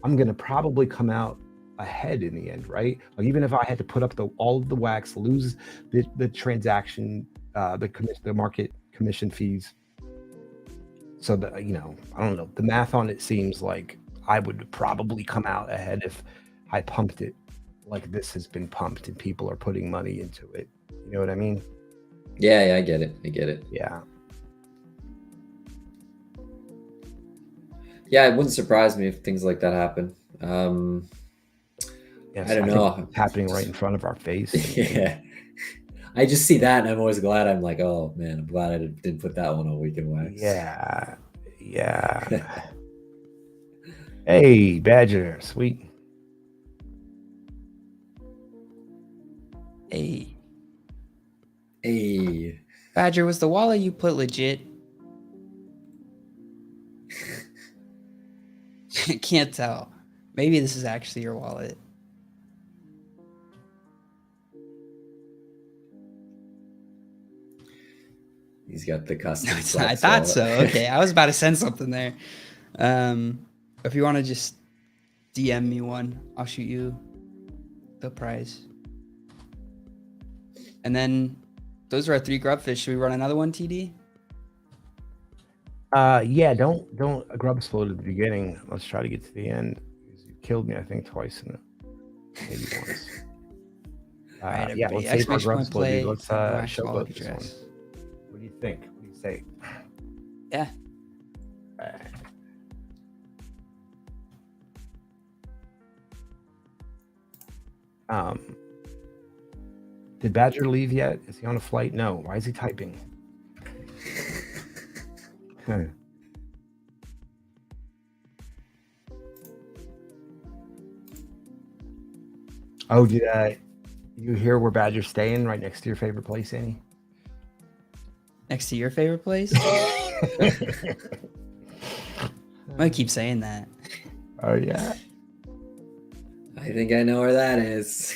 I'm gonna probably come out ahead in the end, right? Like, even if I had to put up all of the wax, lose the transaction, the market commission fees. So that, I don't know. The math on it seems like I would probably come out ahead if I pumped it like this has been pumped and people are putting money into it. You know what I mean? Yeah, I get it. Yeah. Yeah, it wouldn't surprise me if things like that happen. Yes, I don't know. It's happening right in front of our face. Yeah. I just see that, and I'm always glad. I'm like, oh man, I'm glad I didn't put that one on Weekend Wax. Yeah. Hey, Badger, sweet. Hey. Badger, was the wallet you put legit? Can't tell. Maybe this is actually your wallet. He's got the custom. I thought so. Okay, I was about to send something there. If you want to just DM me one, I'll shoot you the prize. And then those are our 3 grubfish. Should we run another one, TD? Yeah, don't grub explode at the beginning. Let's try to get to the end. You killed me, I think, twice and maybe once. Right, yeah, let's save our grub explode. Let's showboat this dress. one. What do you think? What do you say? Yeah. Did Badger leave yet? Is he on a flight? No. Why is he typing? Oh, did you hear where Badger's staying? Right next to your favorite place, Annie? Next to your favorite place? I'm gonna keep saying that. Oh yeah. I think I know where that is.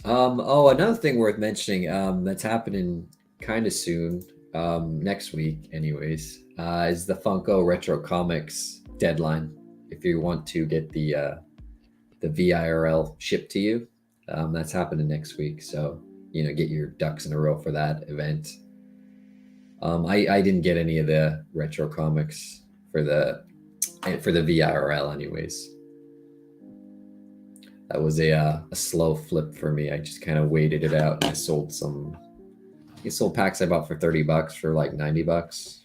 Oh, another thing worth mentioning, that's happening kind of soon, next week anyways, is the Funko Retro Comics deadline. If you want to get the VIRL shipped to you, that's happening next week. So, get your ducks in a row for that event. I didn't get any of the retro comics for the VIRL anyways. That was a slow flip for me. I just kind of waited it out, and I sold packs I bought for $30 for like $90.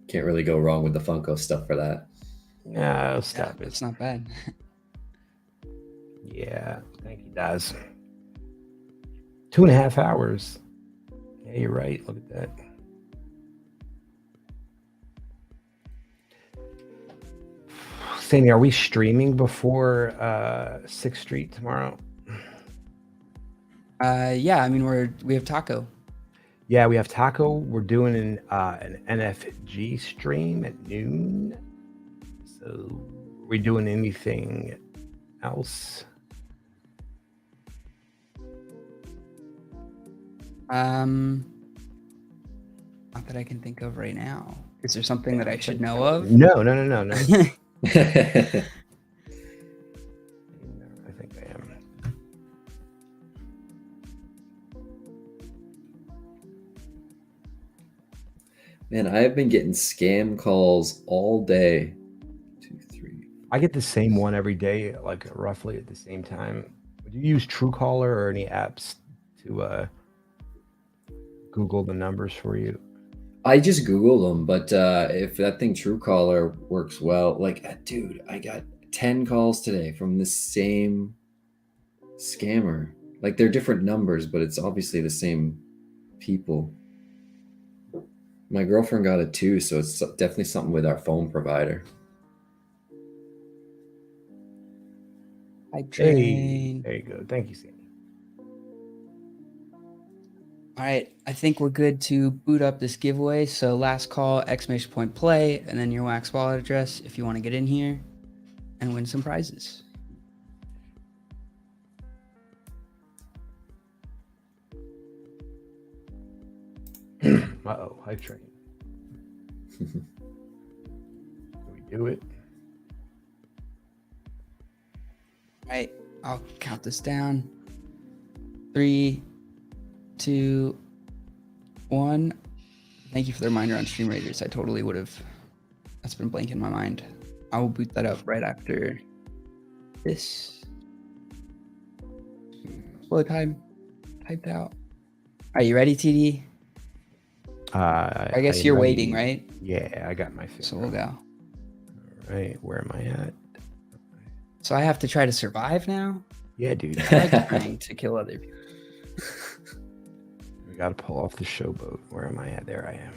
Can't really go wrong with the Funko stuff for that. No, stop it. It's not bad. Yeah, I think he does. 2.5 hours. Yeah, you're right. Look at that. Sandy, are we streaming before 6th Street tomorrow? Yeah, I mean we have taco. Yeah, we have taco. We're doing an NFG stream at noon. So, are we doing anything else? Not that I can think of right now. Is there something that I should know of? No. I think I am. Man, I have been getting scam calls all day. 2, 3. I get the same one every day, like roughly at the same time. Do you use Truecaller or any apps to Google the numbers for you? I just Googled them, but if that thing Truecaller works well, like, dude, I got 10 calls today from the same scammer. Like, they're different numbers, but it's obviously the same people. My girlfriend got it too, so it's definitely something with our phone provider. Hi, Hey, train. there you go. Thank you, Sandy. All right, I think we're good to boot up this giveaway. So last call, exclamation point play, and then your Wax wallet address if you want to get in here and win some prizes. Uh-oh, hype train. Can we do it? All right, I'll count this down. 3, 2, 1. Thank you for the reminder on Stream Raiders. I totally would have. That's been blank in my mind. I will boot that up right after this. Slow time typed out. Are you ready, TD? I guess you're waiting, right? Yeah, I got my finger. So we'll go. All right, where am I at? So I have to try to survive now? Yeah, dude. I like trying to kill other people. We got to pull off the showboat. Where am I at? There I am.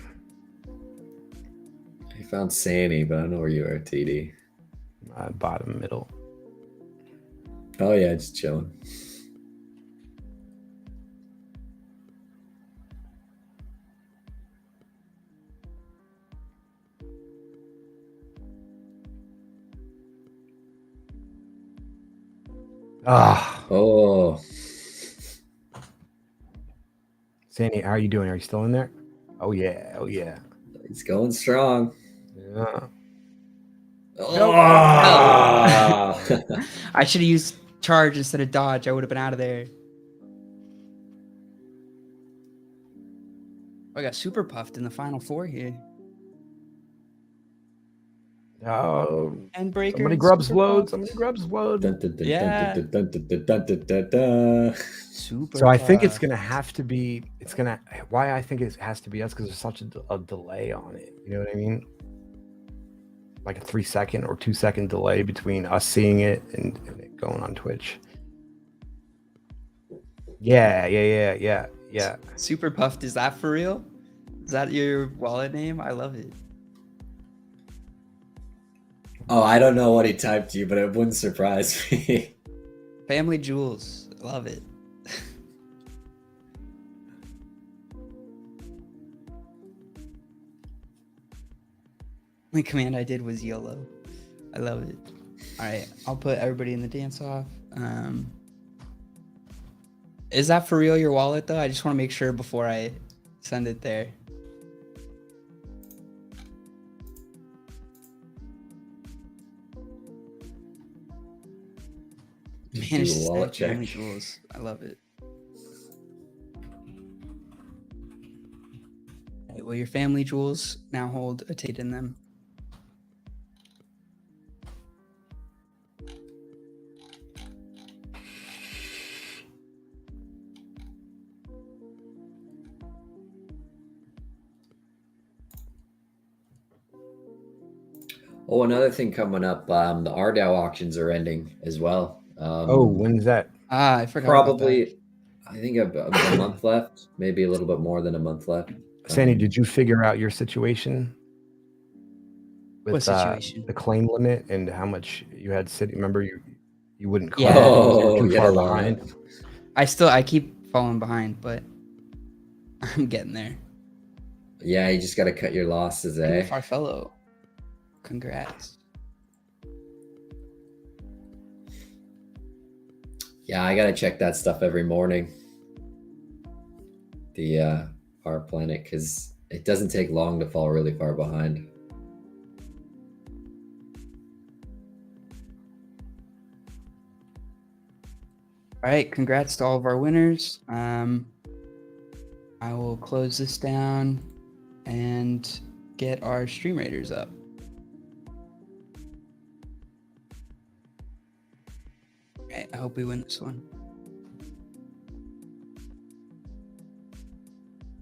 I found Sandy, but I don't know where you are, TD. Bottom middle. Oh, yeah, just chilling. Ah, Oh, Sandy, how are you doing? Are you still in there? Oh yeah, oh yeah. he's going strong. Yeah. Oh! I should have used charge instead of dodge. I would have been out of there. I got super puffed in the final 4 here. Oh, And breaker. somebody and grubs super load. puffed. Somebody grubs load. Yeah. Yeah. Super. So I think it's puffed. gonna have to be. It's gonna. Why I think it has to be us because there's such a delay on it. You know what I mean? Like a 3-second or 2-second delay between us seeing it and it going on Twitch. Yeah. Super puffed. Is that for real? Is that your wallet name? I love it. Oh, I don't know what he typed you, but it wouldn't surprise me. Family Jewels. Love it. The command I did was YOLO. I love it. All right, I'll put everybody in the dance off. Is that for real, your wallet, though? I just want to make sure before I send it there. Managed to wallet stack check. Family Jewels. I love it. Okay, well, your Family Jewels now hold a Tate in them. Oh, another thing coming up, the RDAO auctions are ending as well. Oh, when's that? I forgot about that. Probably, I think a month left, maybe a little bit more than a month left. Sandy, did you figure out your situation with What situation? the claim limit and how much you had sitting? Remember, you wouldn't claim Yeah. because you're Oh, too you had far a long behind. one. I keep falling behind, but I'm getting there. Yeah, you just got to cut your losses, Hey, eh? Farfellow, congrats. Yeah, I got to check that stuff every morning. The Our Planet, because it doesn't take long to fall really far behind. All right, congrats to all of our winners. I will close this down and get our stream raiders up. All right, I hope we win this one.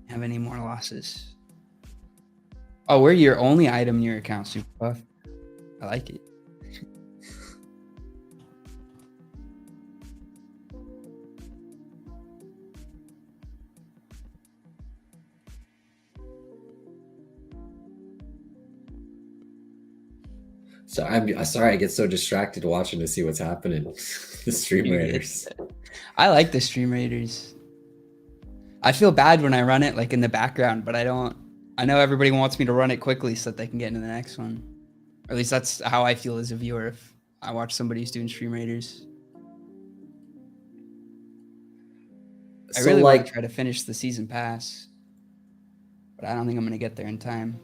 Have any more losses? Oh, we're your only item in your account, Super Puff. I like it. So I'm sorry, I get so distracted watching to see what's happening. The stream raiders. I like the stream raiders. I feel bad when I run it like in the background, but I don't. I know everybody wants me to run it quickly so that they can get into the next one. Or at least that's how I feel as a viewer if I watch somebody who's doing stream raiders. I really want to try to finish the season pass, but I don't think I'm going to get there in time.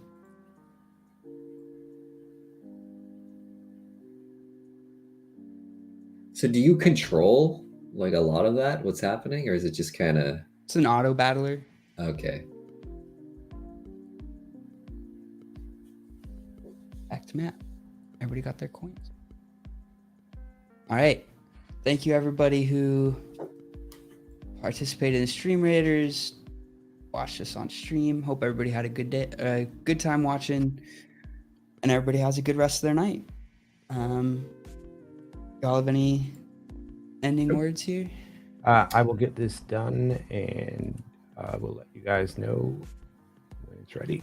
So do you control like a lot of that? What's happening, or is it just kind of? It's an auto battler. Okay. Back to map. Everybody got their coins. All right. Thank you everybody who participated in Stream Raiders, watched us on stream. Hope everybody had a good day, good time watching, and everybody has a good rest of their night. Y'all have any ending words here? I will get this done and we'll let you guys know when it's ready.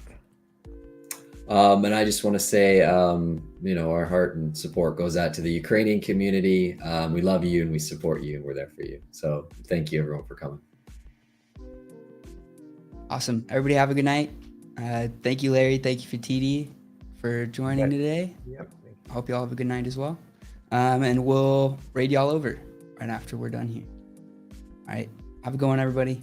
And I just want to say, our heart and support goes out to the Ukrainian community. We love you and we support you and we're there for you. So thank you everyone for coming. Awesome. Everybody have a good night. Thank you, Larry. Thank you for TD for joining today. Yep. I hope y'all have a good night as well. And we'll raid y'all over right after we're done here. All right. Have a good one, everybody.